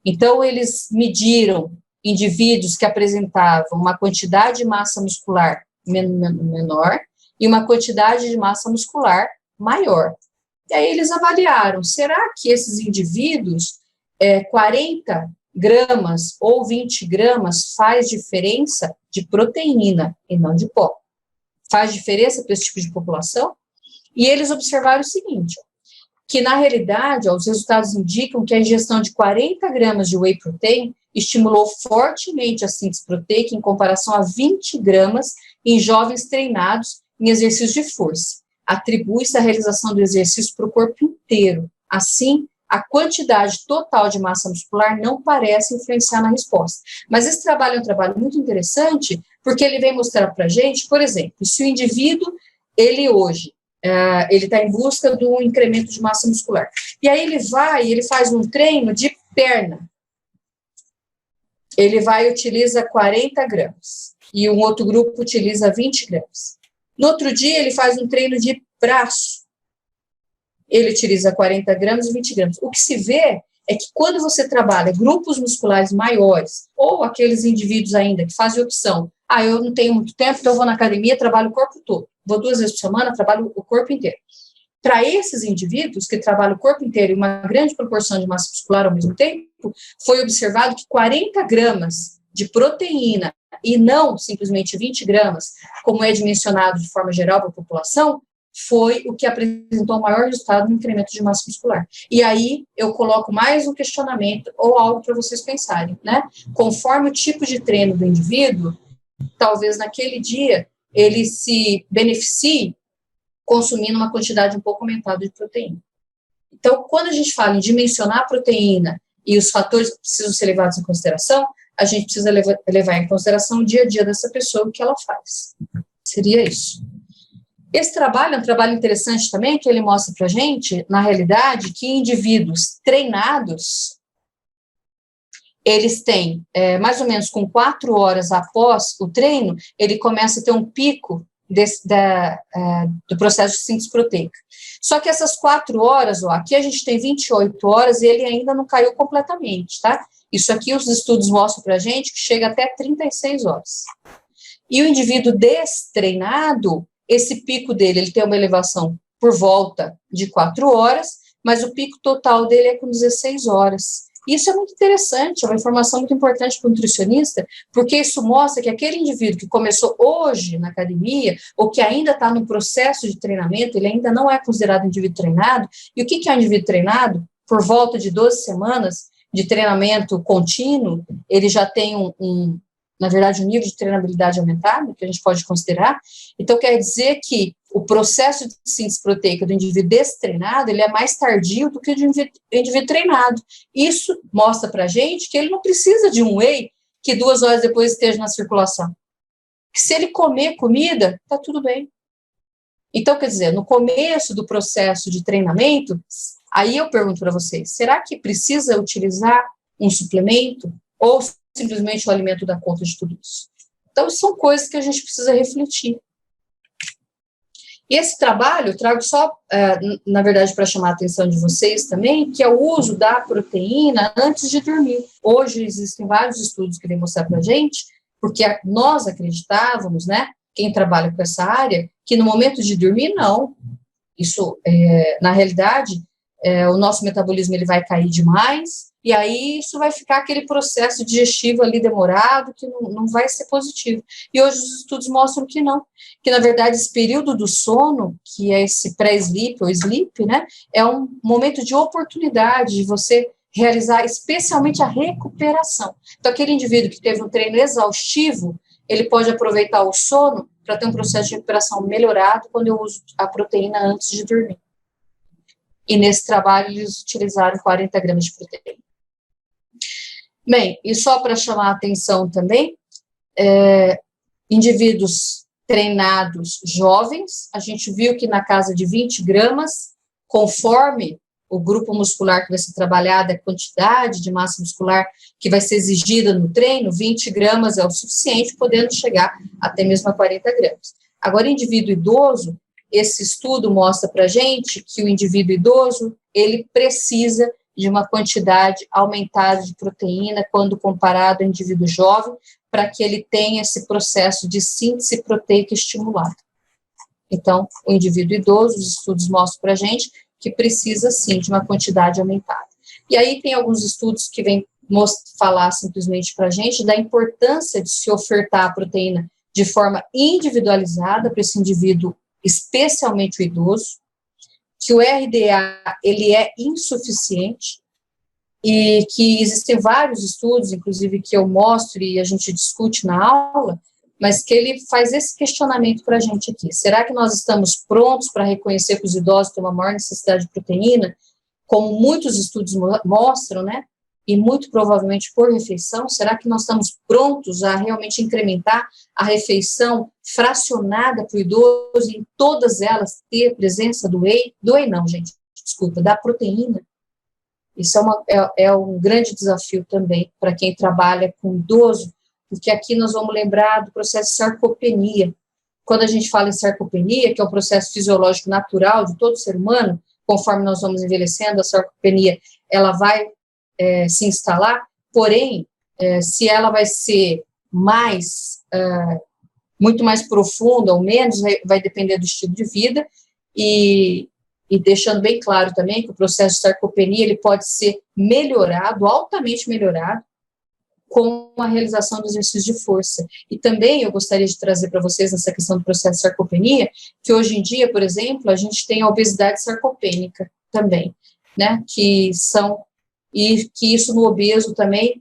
Então, eles mediram indivíduos que apresentavam uma quantidade de massa muscular menor e uma quantidade de massa muscular maior. E aí eles avaliaram, será que esses indivíduos, 40 gramas ou 20 gramas faz diferença de proteína e não de pó? Faz diferença para esse tipo de população? E eles observaram o seguinte, que na realidade, os resultados indicam que a ingestão de 40 gramas de whey protein estimulou fortemente a síntese proteica em comparação a 20 gramas em jovens treinados em exercício de força. Atribui-se a realização do exercício para o corpo inteiro. Assim, a quantidade total de massa muscular não parece influenciar na resposta. Mas esse trabalho é um trabalho muito interessante, porque ele vem mostrar para a gente, por exemplo, se o indivíduo, ele hoje, ele está em busca do incremento de massa muscular. E aí ele faz um treino de perna. Ele utiliza 40 gramas. E um outro grupo utiliza 20 gramas. No outro dia, ele faz um treino de braço. Ele utiliza 40 gramas e 20 gramas. O que se vê é que quando você trabalha grupos musculares maiores, ou aqueles indivíduos ainda que fazem opção, eu não tenho muito tempo, então eu vou na academia, trabalho o corpo todo. Vou 2 vezes por semana, trabalho o corpo inteiro. Para esses indivíduos que trabalham o corpo inteiro e uma grande proporção de massa muscular ao mesmo tempo, foi observado que 40 gramas de proteína e não simplesmente 20 gramas, como é dimensionado de forma geral para a população, foi o que apresentou o maior resultado no incremento de massa muscular. E aí eu coloco mais um questionamento ou algo para vocês pensarem, né? Conforme o tipo de treino do indivíduo, talvez naquele dia ele se beneficie consumindo uma quantidade um pouco aumentada de proteína. Então, quando a gente fala em dimensionar a proteína e os fatores que precisam ser levados em consideração, a gente precisa levar em consideração o dia a dia dessa pessoa, o que ela faz. Seria isso. Esse trabalho é um trabalho interessante também, que ele mostra para a gente, na realidade, que indivíduos treinados, eles têm, mais ou menos com 4 horas após o treino, ele começa a ter um pico do processo de síntese proteica. Só que essas 4 horas, aqui a gente tem 28 horas e ele ainda não caiu completamente, tá? Isso aqui os estudos mostram para a gente que chega até 36 horas. E o indivíduo destreinado, esse pico dele, ele tem uma elevação por volta de 4 horas, mas o pico total dele é com 16 horas. Isso é muito interessante, é uma informação muito importante para o nutricionista, porque isso mostra que aquele indivíduo que começou hoje na academia, ou que ainda está no processo de treinamento, ele ainda não é considerado indivíduo treinado. E o que é um indivíduo treinado? Por volta de 12 semanas de treinamento contínuo, ele já tem na verdade, um nível de treinabilidade aumentado, que a gente pode considerar. Então, quer dizer que o processo de síntese proteica do indivíduo destreinado, ele é mais tardio do que o do indivíduo treinado. Isso mostra para a gente que ele não precisa de um whey que 2 horas depois esteja na circulação. Que se ele comer comida, está tudo bem. Então, quer dizer, no começo do processo de treinamento, aí eu pergunto para vocês, será que precisa utilizar um suplemento ou simplesmente o alimento dá conta de tudo isso? Então, são coisas que a gente precisa refletir. E esse trabalho, eu trago só, na verdade, para chamar a atenção de vocês também, que é o uso da proteína antes de dormir. Hoje existem vários estudos que vêm mostrar para a gente, porque nós acreditávamos, né, quem trabalha com essa área, que no momento de dormir, não. Isso, na realidade, o nosso metabolismo ele vai cair demais, e aí isso vai ficar aquele processo digestivo ali demorado, que não vai ser positivo. E hoje os estudos mostram que não, que na verdade esse período do sono, que é esse pré-sleep ou sleep, né, é um momento de oportunidade de você realizar especialmente a recuperação. Então aquele indivíduo que teve um treino exaustivo, ele pode aproveitar o sono para ter um processo de recuperação melhorado quando eu uso a proteína antes de dormir. E nesse trabalho eles utilizaram 40 gramas de proteína. Bem, e só para chamar a atenção também, indivíduos treinados jovens, a gente viu que na casa de 20 gramas, conforme o grupo muscular que vai ser trabalhado, a quantidade de massa muscular que vai ser exigida no treino, 20 gramas é o suficiente, podendo chegar até mesmo a 40 gramas. Agora, indivíduo idoso, esse estudo mostra para a gente que o indivíduo idoso, ele precisa de uma quantidade aumentada de proteína quando comparado ao indivíduo jovem, para que ele tenha esse processo de síntese proteica estimulado. Então, o indivíduo idoso, os estudos mostram para a gente que precisa, sim, de uma quantidade aumentada. E aí tem alguns estudos que vêm falar simplesmente para a gente da importância de se ofertar a proteína de forma individualizada para esse indivíduo, especialmente o idoso, que o RDA, ele é insuficiente, e que existem vários estudos, inclusive que eu mostro e a gente discute na aula, mas que ele faz esse questionamento para a gente aqui. Será que nós estamos prontos para reconhecer que os idosos têm uma maior necessidade de proteína, como muitos estudos mostram, né? E muito provavelmente por refeição? Será que nós estamos prontos a realmente incrementar a refeição fracionada para o idoso, e em todas elas ter presença do whey? Do whey não, gente, desculpa, da proteína. Isso é um grande desafio também para quem trabalha com idoso, porque aqui nós vamos lembrar do processo de sarcopenia. Quando a gente fala em sarcopenia, que é um processo fisiológico natural de todo ser humano, conforme nós vamos envelhecendo, a sarcopenia, ela vai se instalar, porém, se ela vai ser muito mais profunda ou menos, vai depender do estilo de vida, e deixando bem claro também que o processo de sarcopenia, ele pode ser melhorado, altamente melhorado, com a realização do exercício de força. E também eu gostaria de trazer para vocês, nessa questão do processo de sarcopenia, que hoje em dia, por exemplo, a gente tem a obesidade sarcopênica também, né, que isso no obeso também.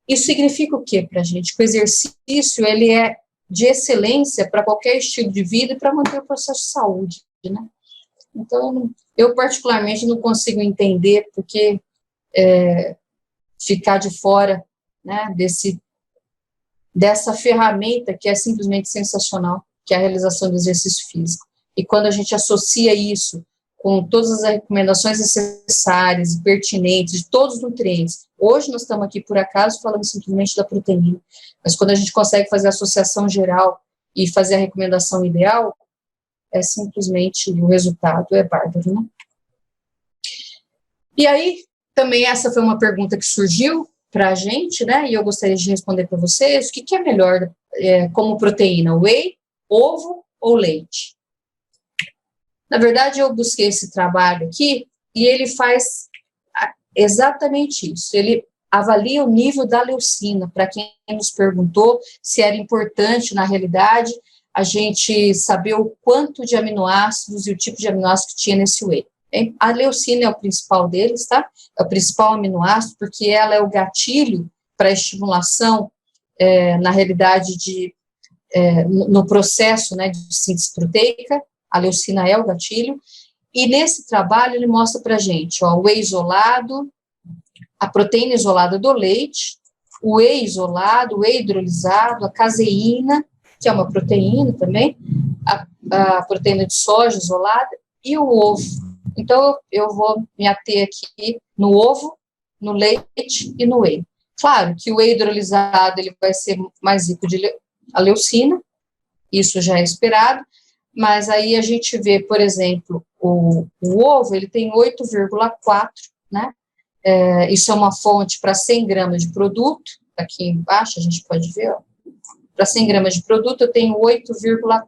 Isso significa o quê para a gente? Que o exercício, ele é de excelência para qualquer estilo de vida e para manter o processo de saúde, né? Então, eu particularmente não consigo entender porque ficar de fora, né, dessa ferramenta que é simplesmente sensacional, que é a realização do exercício físico. E quando a gente associa isso com todas as recomendações necessárias e pertinentes de todos os nutrientes, hoje nós estamos aqui, por acaso, falando simplesmente da proteína, mas quando a gente consegue fazer a associação geral e fazer a recomendação ideal, simplesmente o resultado é bárbaro, né? E aí, também essa foi uma pergunta que surgiu para a gente, né, e eu gostaria de responder para vocês, o que é melhor como proteína, whey, ovo ou leite? Na verdade, eu busquei esse trabalho aqui, e ele faz exatamente isso, ele avalia o nível da leucina, para quem nos perguntou se era importante, na realidade, a gente saber o quanto de aminoácidos e o tipo de aminoácido que tinha nesse whey. A leucina é o principal deles, tá? É o principal aminoácido, porque ela é o gatilho para a estimulação, na realidade, no processo, né, de síntese proteica. A leucina é o gatilho. E nesse trabalho ele mostra para a gente, o whey isolado, a proteína isolada do leite, o whey isolado, o whey hidrolisado, a caseína, que é uma proteína também, a proteína de soja isolada, e o ovo. Então, eu vou me ater aqui no ovo, no leite e no whey. Claro que o whey hidrolisado, ele vai ser mais rico de leucina, isso já é esperado, mas aí a gente vê, por exemplo, o ovo, ele tem 8,4, né? Isso é uma fonte para 100 gramas de produto, aqui embaixo a gente pode ver, ó. Para 100 gramas de produto, eu tenho 8,4.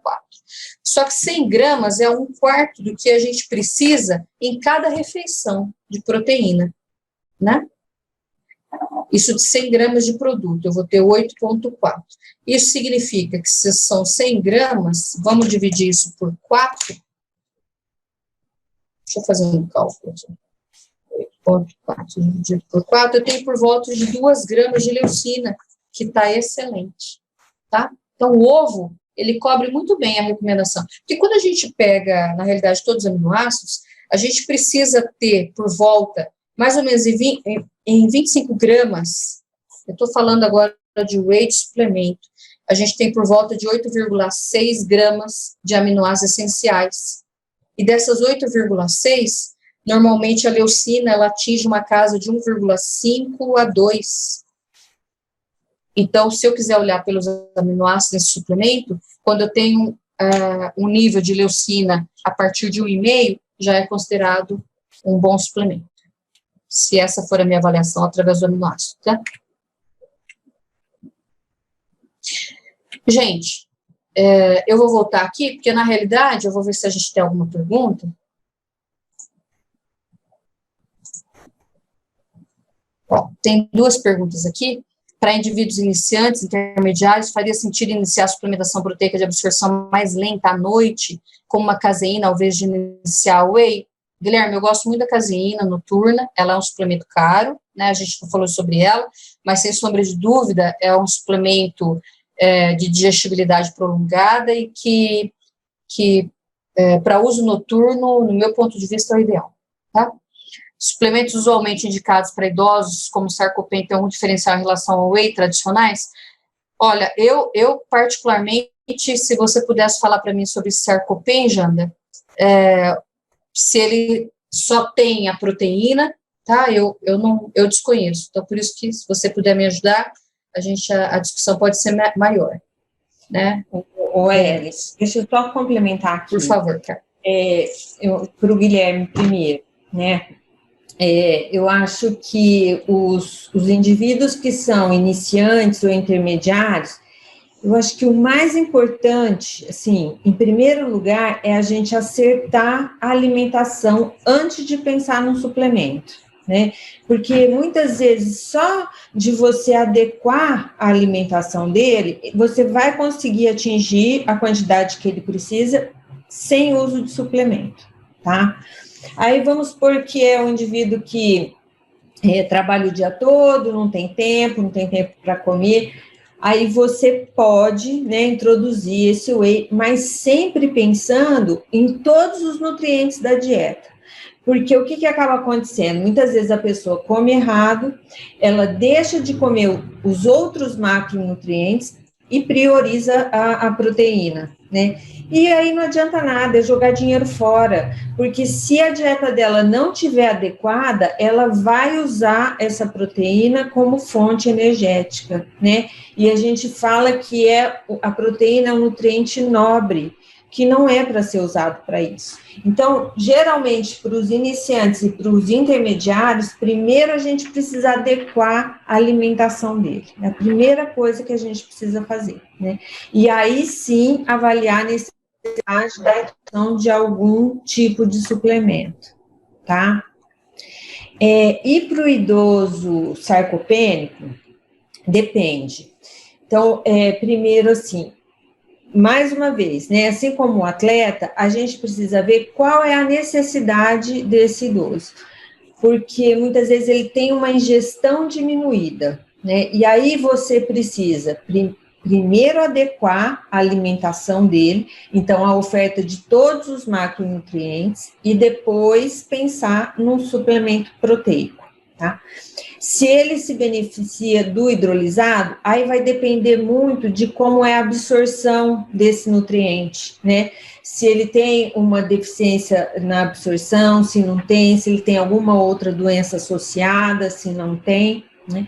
Só que 100 gramas é 1/4 do que a gente precisa em cada refeição de proteína, né? Isso de 100 gramas de produto, eu vou ter 8,4. Isso significa que se são 100 gramas, vamos dividir isso por 4. Deixa eu fazer um cálculo aqui. 8,4 dividido por 4, eu tenho por volta de 2 gramas de leucina, que está excelente. Tá? Então, o ovo, ele cobre muito bem a recomendação. Porque quando a gente pega, na realidade, todos os aminoácidos, a gente precisa ter por volta, mais ou menos em 25 gramas, eu estou falando agora de whey de suplemento, a gente tem por volta de 8,6 gramas de aminoácidos essenciais. E dessas 8,6, normalmente a leucina, ela atinge uma casa de 1,5 a 2. Então, se eu quiser olhar pelos aminoácidos nesse suplemento, quando eu tenho um nível de leucina a partir de 1,5, já é considerado um bom suplemento. se essa for a minha avaliação através do aminoácido, tá? Gente, eu vou voltar aqui, porque na realidade, eu vou ver se a gente tem alguma pergunta. Bom, tem duas perguntas aqui. Para indivíduos iniciantes, intermediários, faria sentido iniciar a suplementação proteica de absorção mais lenta à noite, como uma caseína, ao invés de iniciar a whey? Guilherme, eu gosto muito da caseína noturna, ela é um suplemento caro, né, a gente não falou sobre ela, mas sem sombra de dúvida é um suplemento de digestibilidade prolongada e que para uso noturno, no meu ponto de vista, é o ideal, tá? Suplementos usualmente indicados para idosos, como sarcopenia, tem um diferencial em relação ao whey tradicionais? Olha, eu particularmente, se você pudesse falar para mim sobre sarcopenia, Janda, se ele só tem a proteína, tá? Eu desconheço. Então, por isso que, se você puder me ajudar, a discussão pode ser maior, né? Elis, deixa eu só complementar aqui. Por favor, Carla. Para o Guilherme primeiro, né? Eu acho que os indivíduos que são iniciantes ou intermediários, eu acho que o mais importante, assim, em primeiro lugar, é a gente acertar a alimentação antes de pensar num suplemento, né? Porque muitas vezes só de você adequar a alimentação dele, você vai conseguir atingir a quantidade que ele precisa sem uso de suplemento, tá? Aí vamos supor que é um indivíduo que trabalha o dia todo, não tem tempo para comer, aí você pode, né, introduzir esse whey, mas sempre pensando em todos os nutrientes da dieta. Porque o que acaba acontecendo? Muitas vezes a pessoa come errado, ela deixa de comer os outros macronutrientes e prioriza a proteína, né? E aí não adianta nada, é jogar dinheiro fora, porque se a dieta dela não tiver adequada, ela vai usar essa proteína como fonte energética, né? E a gente fala que a proteína é um nutriente nobre, que não é para ser usado para isso. Então, geralmente, para os iniciantes e para os intermediários, primeiro a gente precisa adequar a alimentação dele. É a primeira coisa que a gente precisa fazer, né? E aí sim avaliar a necessidade da adição de algum tipo de suplemento, tá? E para o idoso sarcopênico, depende. Então, primeiro assim, mais uma vez, né, assim como o atleta, a gente precisa ver qual é a necessidade desse idoso, porque muitas vezes ele tem uma ingestão diminuída, né, e aí você precisa primeiro adequar a alimentação dele, então a oferta de todos os macronutrientes, e depois pensar num suplemento proteico, tá? Se ele se beneficia do hidrolisado, aí vai depender muito de como é a absorção desse nutriente, né? Se ele tem uma deficiência na absorção, se não tem, se ele tem alguma outra doença associada, se não tem, né?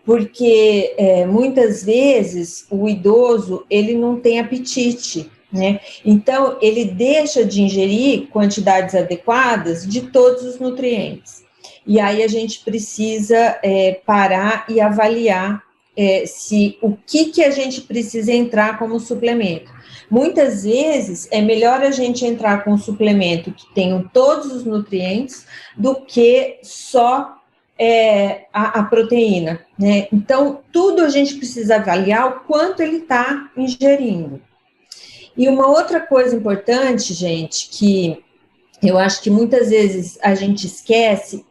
Porque muitas vezes o idoso, ele não tem apetite, né? Então, ele deixa de ingerir quantidades adequadas de todos os nutrientes. E aí a gente precisa parar e avaliar o que a gente precisa entrar como suplemento. Muitas vezes é melhor a gente entrar com um suplemento que tenha todos os nutrientes do que só a proteína, né? Então, tudo a gente precisa avaliar o quanto ele está ingerindo. E uma outra coisa importante, gente, que eu acho que muitas vezes a gente esquece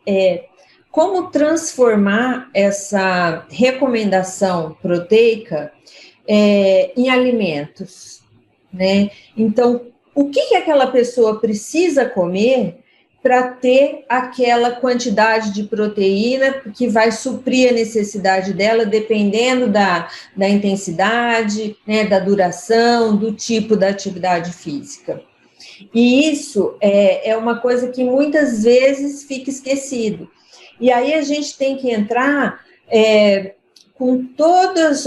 como transformar essa recomendação proteica em alimentos, né? Então, o que aquela pessoa precisa comer para ter aquela quantidade de proteína que vai suprir a necessidade dela, dependendo da intensidade, né, da duração, do tipo da atividade física. E isso é uma coisa que muitas vezes fica esquecido. E aí a gente tem que entrar com todas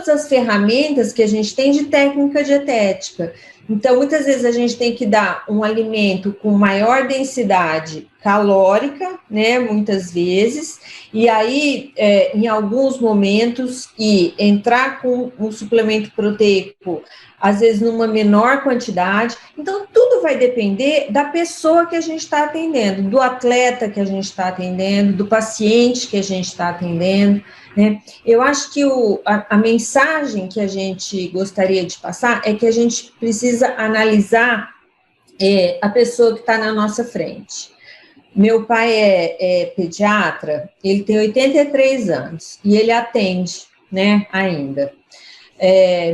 as ferramentas que a gente tem de técnica dietética. Então, muitas vezes a gente tem que dar um alimento com maior densidade calórica, né, muitas vezes, e aí, em alguns momentos, e entrar com um suplemento proteico, às vezes numa menor quantidade. Então, tudo vai depender da pessoa que a gente está atendendo, do atleta que a gente está atendendo, do paciente que a gente está atendendo, né? Eu acho que a mensagem que a gente gostaria de passar é que a gente precisa analisar a pessoa que está na nossa frente. Meu pai é pediatra, ele tem 83 anos e ele atende, né, ainda.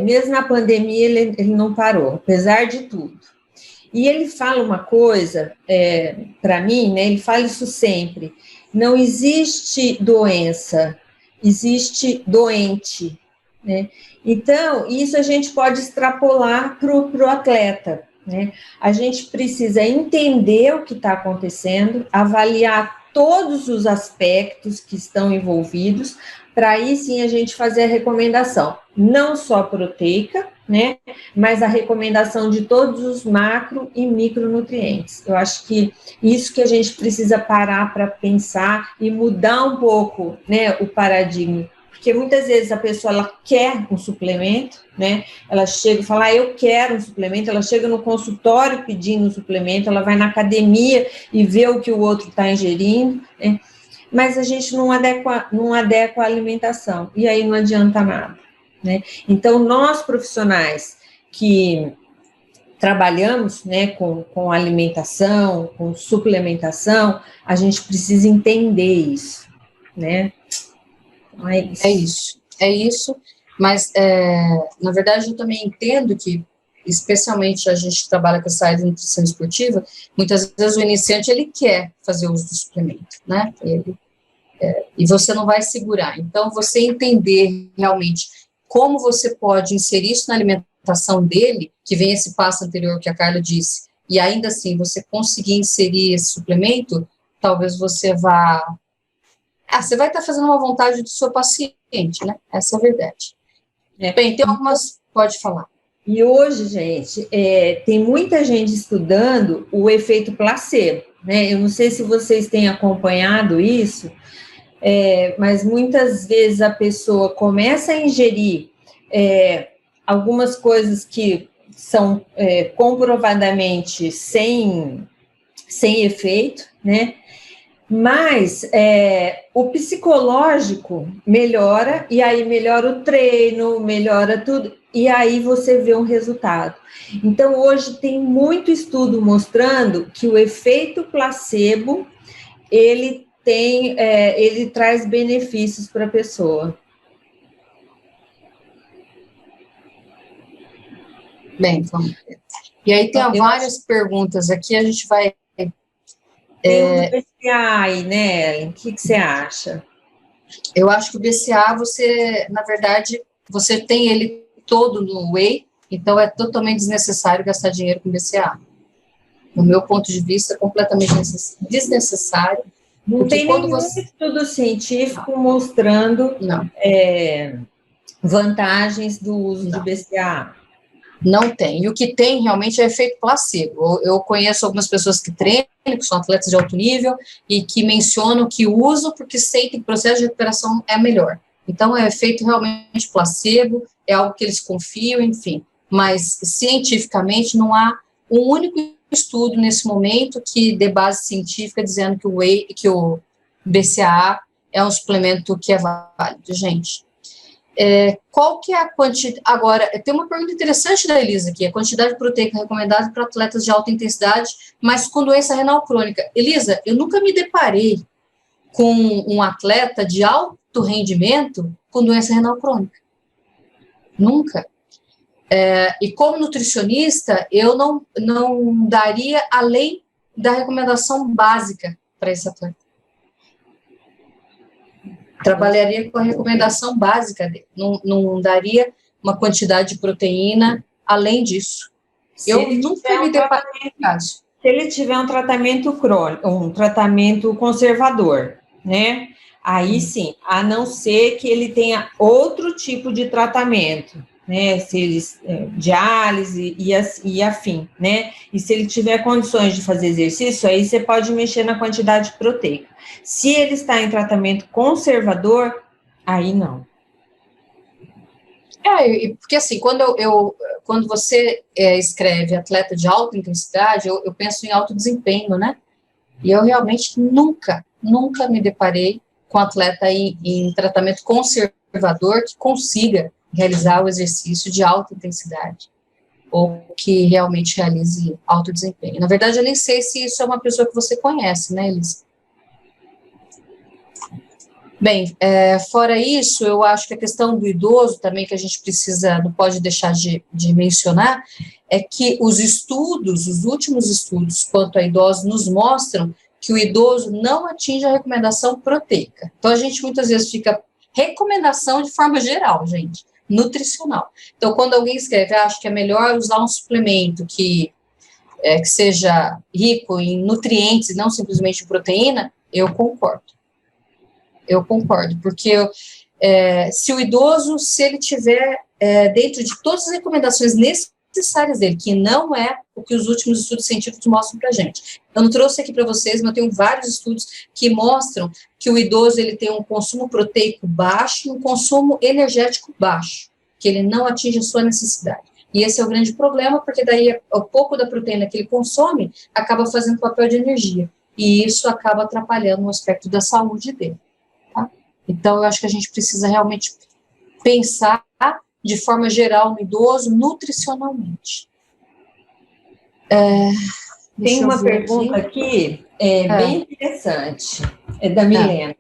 Mesmo na pandemia, ele não parou, apesar de tudo. E ele fala uma coisa, para mim, né, ele fala isso sempre: não existe doença, existe doente, né? Então, isso a gente pode extrapolar para o atleta, né? A gente precisa entender o que está acontecendo, avaliar todos os aspectos que estão envolvidos, para aí sim a gente fazer a recomendação, não só proteica, né, mas a recomendação de todos os macro e micronutrientes. Eu acho que isso que a gente precisa parar para pensar e mudar um pouco, né, o paradigma, porque muitas vezes a pessoa ela quer um suplemento, né, ela chega e fala, eu quero um suplemento, ela chega no consultório pedindo um suplemento, ela vai na academia e vê o que o outro está ingerindo, né, mas a gente não adequa a alimentação, e aí não adianta nada, né? Então, nós profissionais que trabalhamos, né, com alimentação, com suplementação, a gente precisa entender isso, né? Então, É isso, mas, na verdade, eu também entendo que, especialmente a gente que trabalha com essa área de nutrição esportiva, muitas vezes o iniciante, ele quer fazer uso do suplemento, né? E você não vai segurar. Então, você entender realmente como você pode inserir isso na alimentação dele, que vem esse passo anterior que a Carla disse, e ainda assim você conseguir inserir esse suplemento, talvez você vá... você vai estar fazendo uma vontade do seu paciente, né? Essa é a verdade. Bem, tem algumas... Pode falar. E hoje, gente, tem muita gente estudando o efeito placebo, né? Eu não sei se vocês têm acompanhado isso, mas muitas vezes a pessoa começa a ingerir algumas coisas que são comprovadamente sem efeito, né? Mas o psicológico melhora, e aí melhora o treino, melhora tudo, e aí você vê um resultado. Então, hoje tem muito estudo mostrando que o efeito placebo, ele traz benefícios para a pessoa. Bem, vamos ver. E aí tem várias perguntas aqui, a gente vai... Tem o BCA aí, né, Ellen? O que você acha? Eu acho que o BCA, você, na verdade, você tem ele todo no whey, então é totalmente desnecessário gastar dinheiro com BCA. No meu ponto de vista, é completamente desnecessário. Não tem nenhum estudo científico mostrando vantagens do uso de BCA. Não tem. E o que tem realmente é efeito placebo. Eu conheço algumas pessoas que treinam, que são atletas de alto nível, e que mencionam que usam porque sentem que o processo de recuperação é melhor. Então, é efeito realmente placebo, é algo que eles confiam, enfim. Mas, cientificamente, não há um único estudo nesse momento que dê base científica dizendo que o BCAA é um suplemento que é válido, gente. Qual que é a quantidade... Agora, tem uma pergunta interessante da Elisa aqui, a quantidade proteica recomendada para atletas de alta intensidade, mas com doença renal crônica. Elisa, eu nunca me deparei com um atleta de alto rendimento com doença renal crônica. Nunca. E como nutricionista, eu não daria além da recomendação básica para esse atleta. Trabalharia com a recomendação básica dele, não daria uma quantidade de proteína além disso. Eu nunca me deparei com esse caso. Se ele tiver um tratamento crônico, um tratamento conservador, né? Aí sim, a não ser que ele tenha outro tipo de tratamento, né, se eles, diálise e afim, né, e se ele tiver condições de fazer exercício, aí você pode mexer na quantidade proteica. Se ele está em tratamento conservador, aí não. Porque assim, quando você escreve atleta de alta intensidade, eu penso em alto desempenho, né, e eu realmente nunca me deparei com atleta em tratamento conservador que consiga realizar o exercício de alta intensidade, ou que realmente realize alto desempenho. Na verdade, eu nem sei se isso é uma pessoa que você conhece, né, Elis? Bem, fora isso, eu acho que a questão do idoso também, que a gente não pode deixar de mencionar, é que os últimos estudos quanto a idosos nos mostram que o idoso não atinge a recomendação proteica. Então, a gente muitas vezes fica recomendação de forma geral, gente, nutricional. Então, quando alguém escreve, acho que é melhor usar um suplemento que seja rico em nutrientes e não simplesmente em proteína, eu concordo, porque se o idoso, se ele tiver dentro de todas as recomendações necessárias dele, que não é o que os últimos estudos científicos mostram para a gente. Eu não trouxe aqui para vocês, mas eu tenho vários estudos que mostram que o idoso ele tem um consumo proteico baixo e um consumo energético baixo, que ele não atinge a sua necessidade. E esse é o grande problema, porque daí o pouco da proteína que ele consome acaba fazendo papel de energia, e isso acaba atrapalhando o aspecto da saúde dele. Então, eu acho que a gente precisa realmente pensar de forma geral no idoso, nutricionalmente. Tem uma pergunta aqui bem interessante, é da Milena.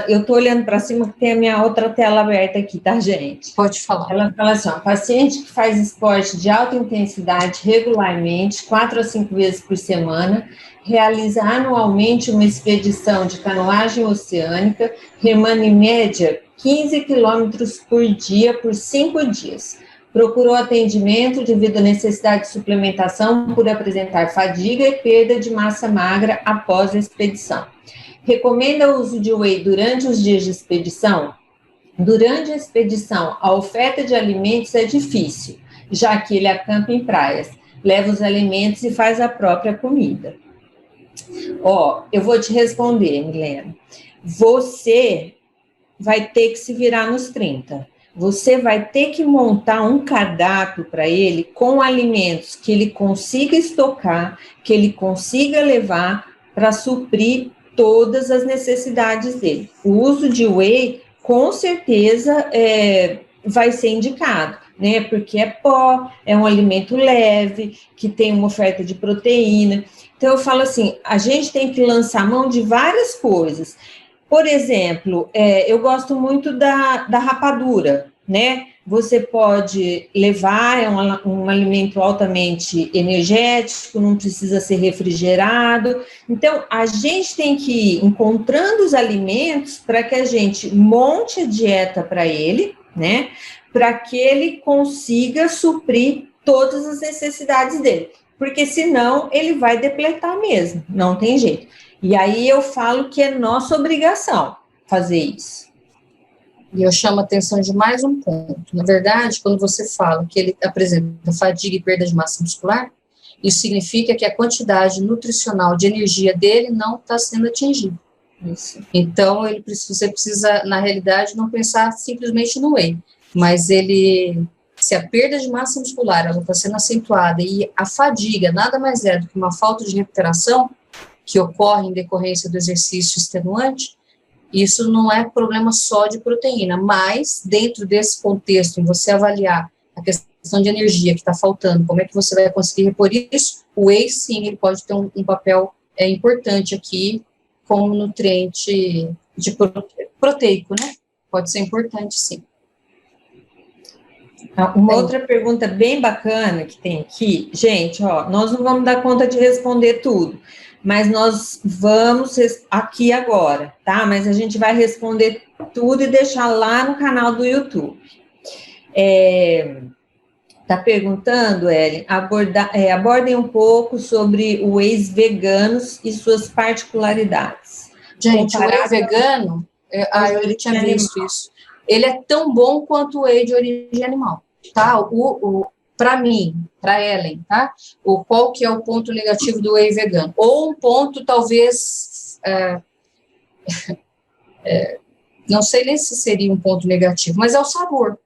Eu estou olhando para cima, que tem a minha outra tela aberta aqui, tá, gente? Pode falar. Ela fala assim, paciente que faz esporte de alta intensidade regularmente, 4 a 5 vezes por semana, realiza anualmente uma expedição de canoagem oceânica, remando em média 15 quilômetros por dia por 5 dias. Procurou atendimento devido à necessidade de suplementação por apresentar fadiga e perda de massa magra após a expedição. Recomenda o uso de whey durante os dias de expedição? Durante a expedição, a oferta de alimentos é difícil, já que ele acampa em praias, leva os alimentos e faz a própria comida. Eu vou te responder, Milena. Você vai ter que se virar nos 30. Você vai ter que montar um cardápio para ele com alimentos que ele consiga estocar, que ele consiga levar para suprir todas as necessidades dele. O uso de whey, com certeza, vai ser indicado, né? Porque é pó, é um alimento leve, que tem uma oferta de proteína. Então, eu falo assim, a gente tem que lançar mão de várias coisas. Por exemplo, eu gosto muito da rapadura, né? Você pode levar, é um alimento altamente energético, não precisa ser refrigerado. Então, a gente tem que ir encontrando os alimentos para que a gente monte a dieta para ele, né? Para que ele consiga suprir todas as necessidades dele. Porque senão ele vai depletar mesmo, não tem jeito. E aí eu falo que é nossa obrigação fazer isso. E eu chamo a atenção de mais um ponto. Na verdade, quando você fala que ele apresenta fadiga e perda de massa muscular, isso significa que a quantidade nutricional de energia dele não está sendo atingida. Isso. Então, você precisa, na realidade, não pensar simplesmente no whey, mas se a perda de massa muscular está sendo acentuada e a fadiga nada mais é do que uma falta de recuperação que ocorre em decorrência do exercício extenuante, isso não é problema só de proteína, mas dentro desse contexto, em você avaliar a questão de energia que está faltando, como é que você vai conseguir repor isso, o whey, sim, ele pode ter um papel importante aqui como nutriente proteico, né? Pode ser importante, sim. Uma outra pergunta bem bacana que tem aqui, gente, nós não vamos dar conta de responder tudo, mas nós vamos aqui agora, tá? Mas a gente vai responder tudo e deixar lá no canal do YouTube. Tá perguntando, Ellen, abordem um pouco sobre o whey veganos e suas particularidades. Gente, o whey vegano, Eu tinha visto isso. Ele é tão bom quanto o whey de origem animal, tá? Para mim, para Ellen, tá? Qual que é o ponto negativo do whey vegano? Ou um ponto, talvez, não sei nem se seria um ponto negativo, mas é o sabor.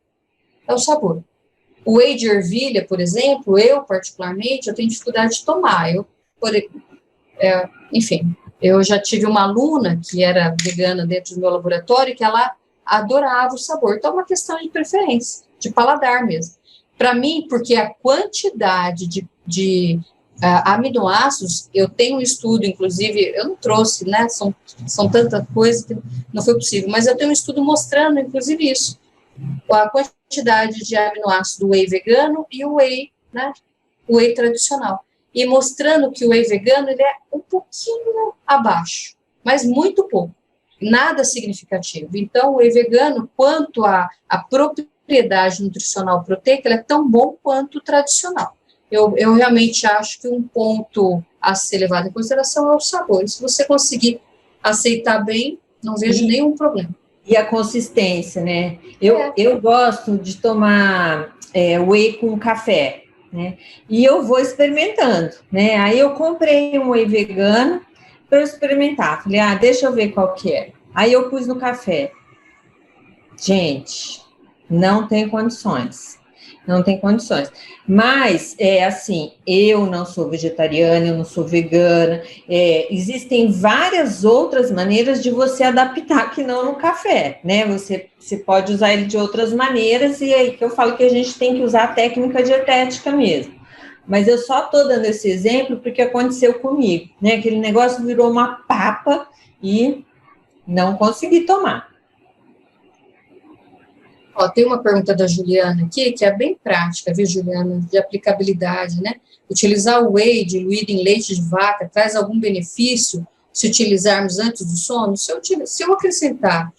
É o sabor. O whey de ervilha, por exemplo, eu, particularmente, eu tenho dificuldade de tomar. Enfim, eu já tive uma aluna que era vegana dentro do meu laboratório, que ela adorava o sabor. Então, é uma questão de preferência, de paladar mesmo. Para mim, porque a quantidade de aminoácidos, eu tenho um estudo, inclusive, eu não trouxe, né, são tanta coisa que não foi possível, mas eu tenho um estudo mostrando, inclusive, isso, a quantidade de aminoácidos do whey vegano e o whey, né, o whey tradicional, e mostrando que o whey vegano, ele é um pouquinho abaixo, mas muito pouco, nada significativo. Então, o whey vegano, quanto a propriedade nutricional proteica, ele é tão bom quanto o tradicional. Eu realmente acho que um ponto a ser levado em consideração é o sabor. E se você conseguir aceitar bem, não vejo nenhum problema. E a consistência, né? Eu gosto de tomar whey com café, né? E eu vou experimentando, né? Aí eu comprei um whey vegano para eu experimentar. Falei, deixa eu ver qual que é. Aí eu pus no café. Gente, não tem condições. Não tem condições. Mas, assim, eu não sou vegetariana, eu não sou vegana. Existem várias outras maneiras de você adaptar que não no café, né? Você pode usar ele de outras maneiras, e aí que eu falo que a gente tem que usar a técnica dietética mesmo. Mas eu só estou dando esse exemplo porque aconteceu comigo, né? Aquele negócio virou uma papa e não consegui tomar. Tem uma pergunta da Juliana aqui, que é bem prática, viu, Juliana, de aplicabilidade, né? Utilizar o whey diluído em leite de vaca traz algum benefício se utilizarmos antes do sono? Se eu acrescentar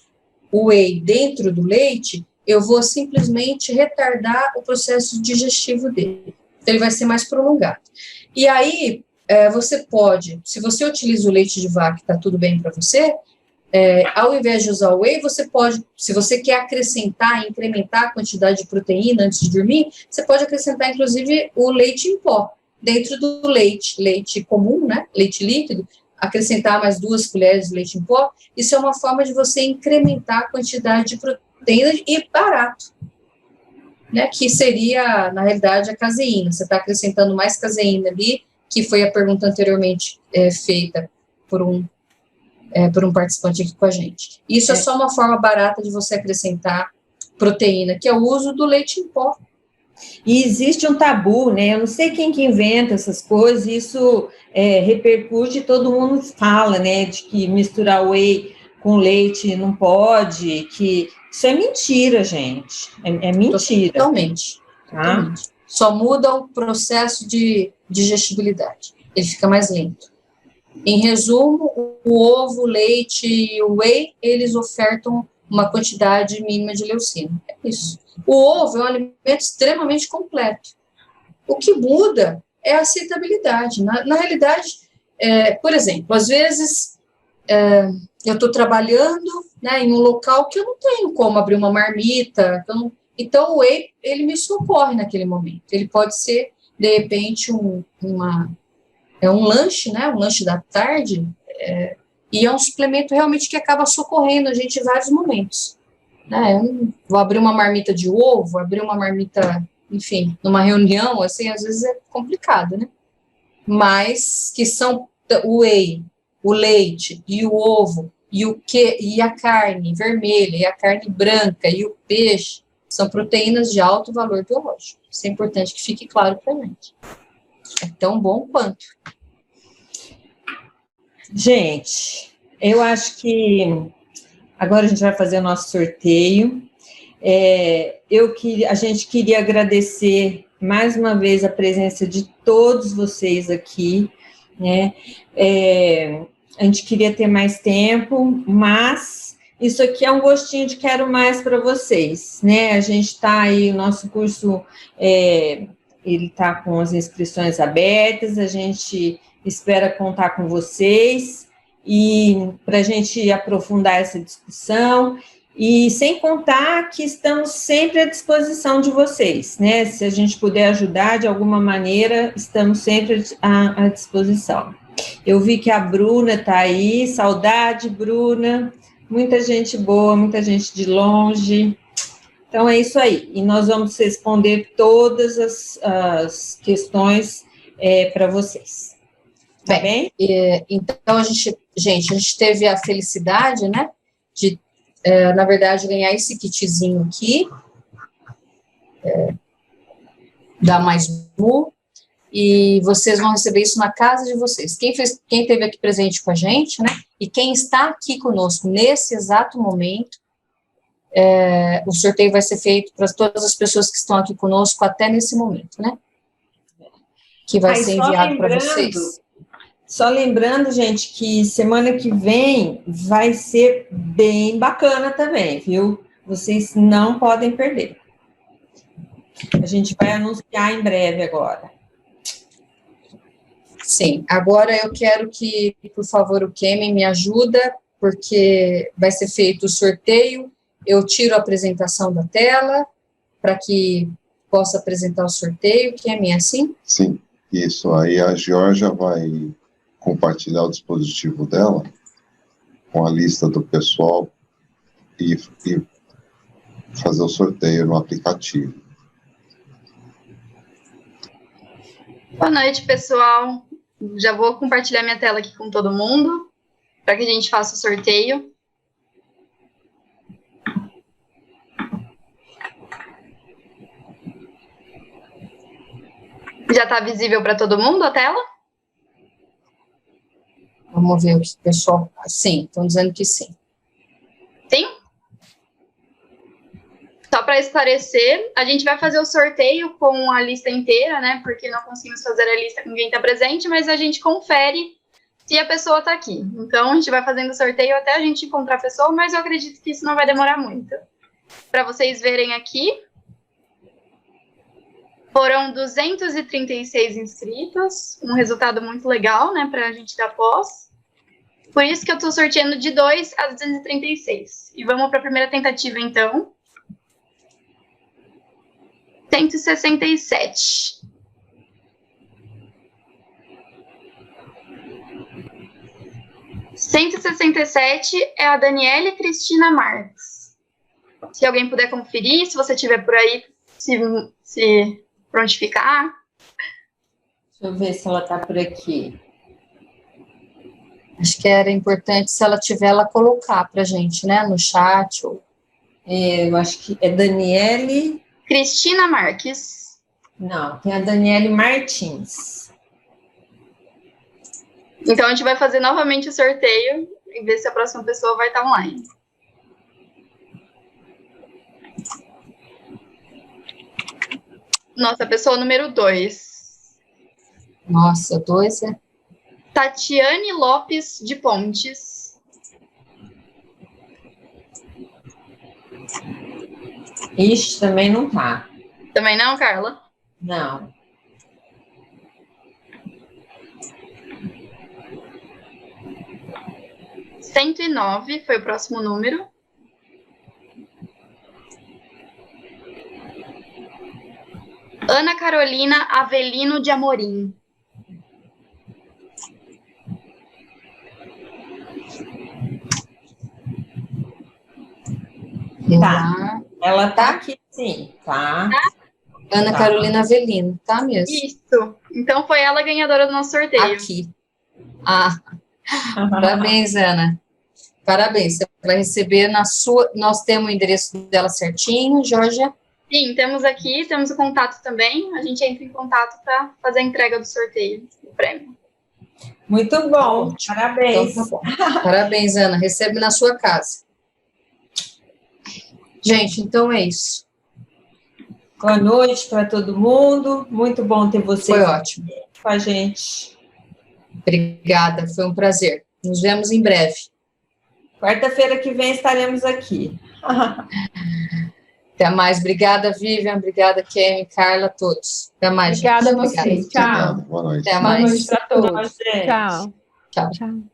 o whey dentro do leite, eu vou simplesmente retardar o processo digestivo dele. Então, ele vai ser mais prolongado. E aí, você pode, se você utiliza o leite de vaca e está tudo bem para você, ao invés de usar o whey, você pode, se você quer acrescentar, incrementar a quantidade de proteína antes de dormir, você pode acrescentar, inclusive, o leite em pó, dentro do leite comum, né, leite líquido, acrescentar mais 2 colheres de leite em pó. Isso é uma forma de você incrementar a quantidade de proteína e barato, né, que seria, na realidade, a caseína. Você está acrescentando mais caseína ali, que foi a pergunta anteriormente feita por um participante aqui com a gente. Isso é só uma forma barata de você acrescentar proteína, que é o uso do leite em pó. E existe um tabu, né? Eu não sei quem que inventa essas coisas, isso repercute, todo mundo fala, né? De que misturar whey com leite não pode, que isso é mentira, gente. É mentira. Totalmente. Tá? Totalmente. Só muda o processo de digestibilidade. Ele fica mais lento. Em resumo, o ovo, o leite e o whey, eles ofertam uma quantidade mínima de leucina. É isso. O ovo é um alimento extremamente completo. O que muda é a aceitabilidade. Na realidade, por exemplo, às vezes eu estou trabalhando, né, em um local que eu não tenho como abrir uma marmita. Então, o whey, ele me socorre naquele momento. Ele pode ser, de repente, um lanche, né, um lanche da tarde, e é um suplemento realmente que acaba socorrendo a gente em vários momentos. Né? Eu vou abrir uma marmita de ovo, abrir uma marmita, enfim, numa reunião, assim, às vezes é complicado, né? Mas que são o whey, o leite e o ovo, e a carne vermelha, e a carne branca, e o peixe, são proteínas de alto valor biológico. Isso é importante que fique claro para a gente. É tão bom quanto. Gente, eu acho que agora a gente vai fazer o nosso sorteio. A gente queria agradecer mais uma vez a presença de todos vocês aqui, né? A gente queria ter mais tempo, mas isso aqui é um gostinho de quero mais para vocês, né? A gente está aí, o nosso curso, ele está com as inscrições abertas, a gente espera contar com vocês e para a gente aprofundar essa discussão, e sem contar que estamos sempre à disposição de vocês, né? Se a gente puder ajudar de alguma maneira, estamos sempre à disposição. Eu vi que a Bruna está aí, saudade, Bruna, muita gente boa, muita gente de longe. Então, é isso aí. E nós vamos responder todas as questões para vocês. Tá bem? Então, a gente teve a felicidade, né, de, na verdade, ganhar esse kitzinho aqui, da Mais Mu, e vocês vão receber isso na casa de vocês. Quem esteve aqui presente com a gente, né, e quem está aqui conosco nesse exato momento, o sorteio vai ser feito para todas as pessoas que estão aqui conosco até nesse momento, né, que vai ser enviado para vocês. Só lembrando, gente, que semana que vem vai ser bem bacana também, viu? Vocês não podem perder. A gente vai anunciar em breve agora. Sim, agora eu quero que, por favor, o Kemen me ajuda, porque vai ser feito o sorteio. Eu tiro a apresentação da tela para que possa apresentar o sorteio. Kemen, é assim? Sim, isso. Aí a Georgia vai compartilhar o dispositivo dela com a lista do pessoal e fazer o sorteio no aplicativo. Boa noite, pessoal. Já vou compartilhar minha tela aqui com todo mundo para que a gente faça o sorteio. Já está visível para todo mundo a tela? Vamos ver o que o pessoal... Sim, estão dizendo que sim. Sim? Só para esclarecer, a gente vai fazer o sorteio com a lista inteira, né? Porque não conseguimos fazer a lista com quem está presente, mas a gente confere se a pessoa está aqui. Então, a gente vai fazendo o sorteio até a gente encontrar a pessoa, mas eu acredito que isso não vai demorar muito. Para vocês verem aqui, foram 236 inscritos, um resultado muito legal, né? Para a gente dar pós. Por isso que eu estou sorteando de 2 a 236. E vamos para a primeira tentativa, então. 167. É a Daniele Cristina Marques. Se alguém puder conferir, se você estiver por aí, se prontificar. Deixa eu ver se ela está por aqui. Acho que era importante, se ela tiver, ela colocar para a gente, né, no chat. Ou... eu acho que é Daniele... Cristina Marques. Não, tem a Daniele Martins. Então, a gente vai fazer novamente o sorteio e ver se a próxima pessoa vai estar online. Nossa, pessoa número 2. Nossa, 2 é... Tatiane Lopes de Pontes. Ixi, também não tá. Também não, Carla? Não. (109) foi o próximo número. Ana Carolina Avelino de Amorim. Tá. Ela tá aqui, sim, tá? Ana Carolina Avelino, tá mesmo? Isso. Então foi ela a ganhadora do nosso sorteio. Aqui. Ah, parabéns, Ana. Parabéns. Você vai receber na sua... Nós temos o endereço dela certinho, Georgia? Sim, temos aqui, temos o contato também. A gente entra em contato para fazer a entrega do sorteio, do prêmio. Muito bom, parabéns. Então, tá bom. Parabéns, Ana. Recebe na sua casa. Gente, então é isso. Boa noite para todo mundo. Muito bom ter vocês. Foi ótimo. Com a gente. Obrigada, foi um prazer. Nos vemos em breve. Quarta-feira que vem estaremos aqui. Até mais. Obrigada, Vivian. Obrigada, Kemi, Carla, todos. Até mais. Obrigada a vocês. Tchau. Boa noite. Até mais. Boa noite para todos. Tchau. Tchau. Tchau. Tchau.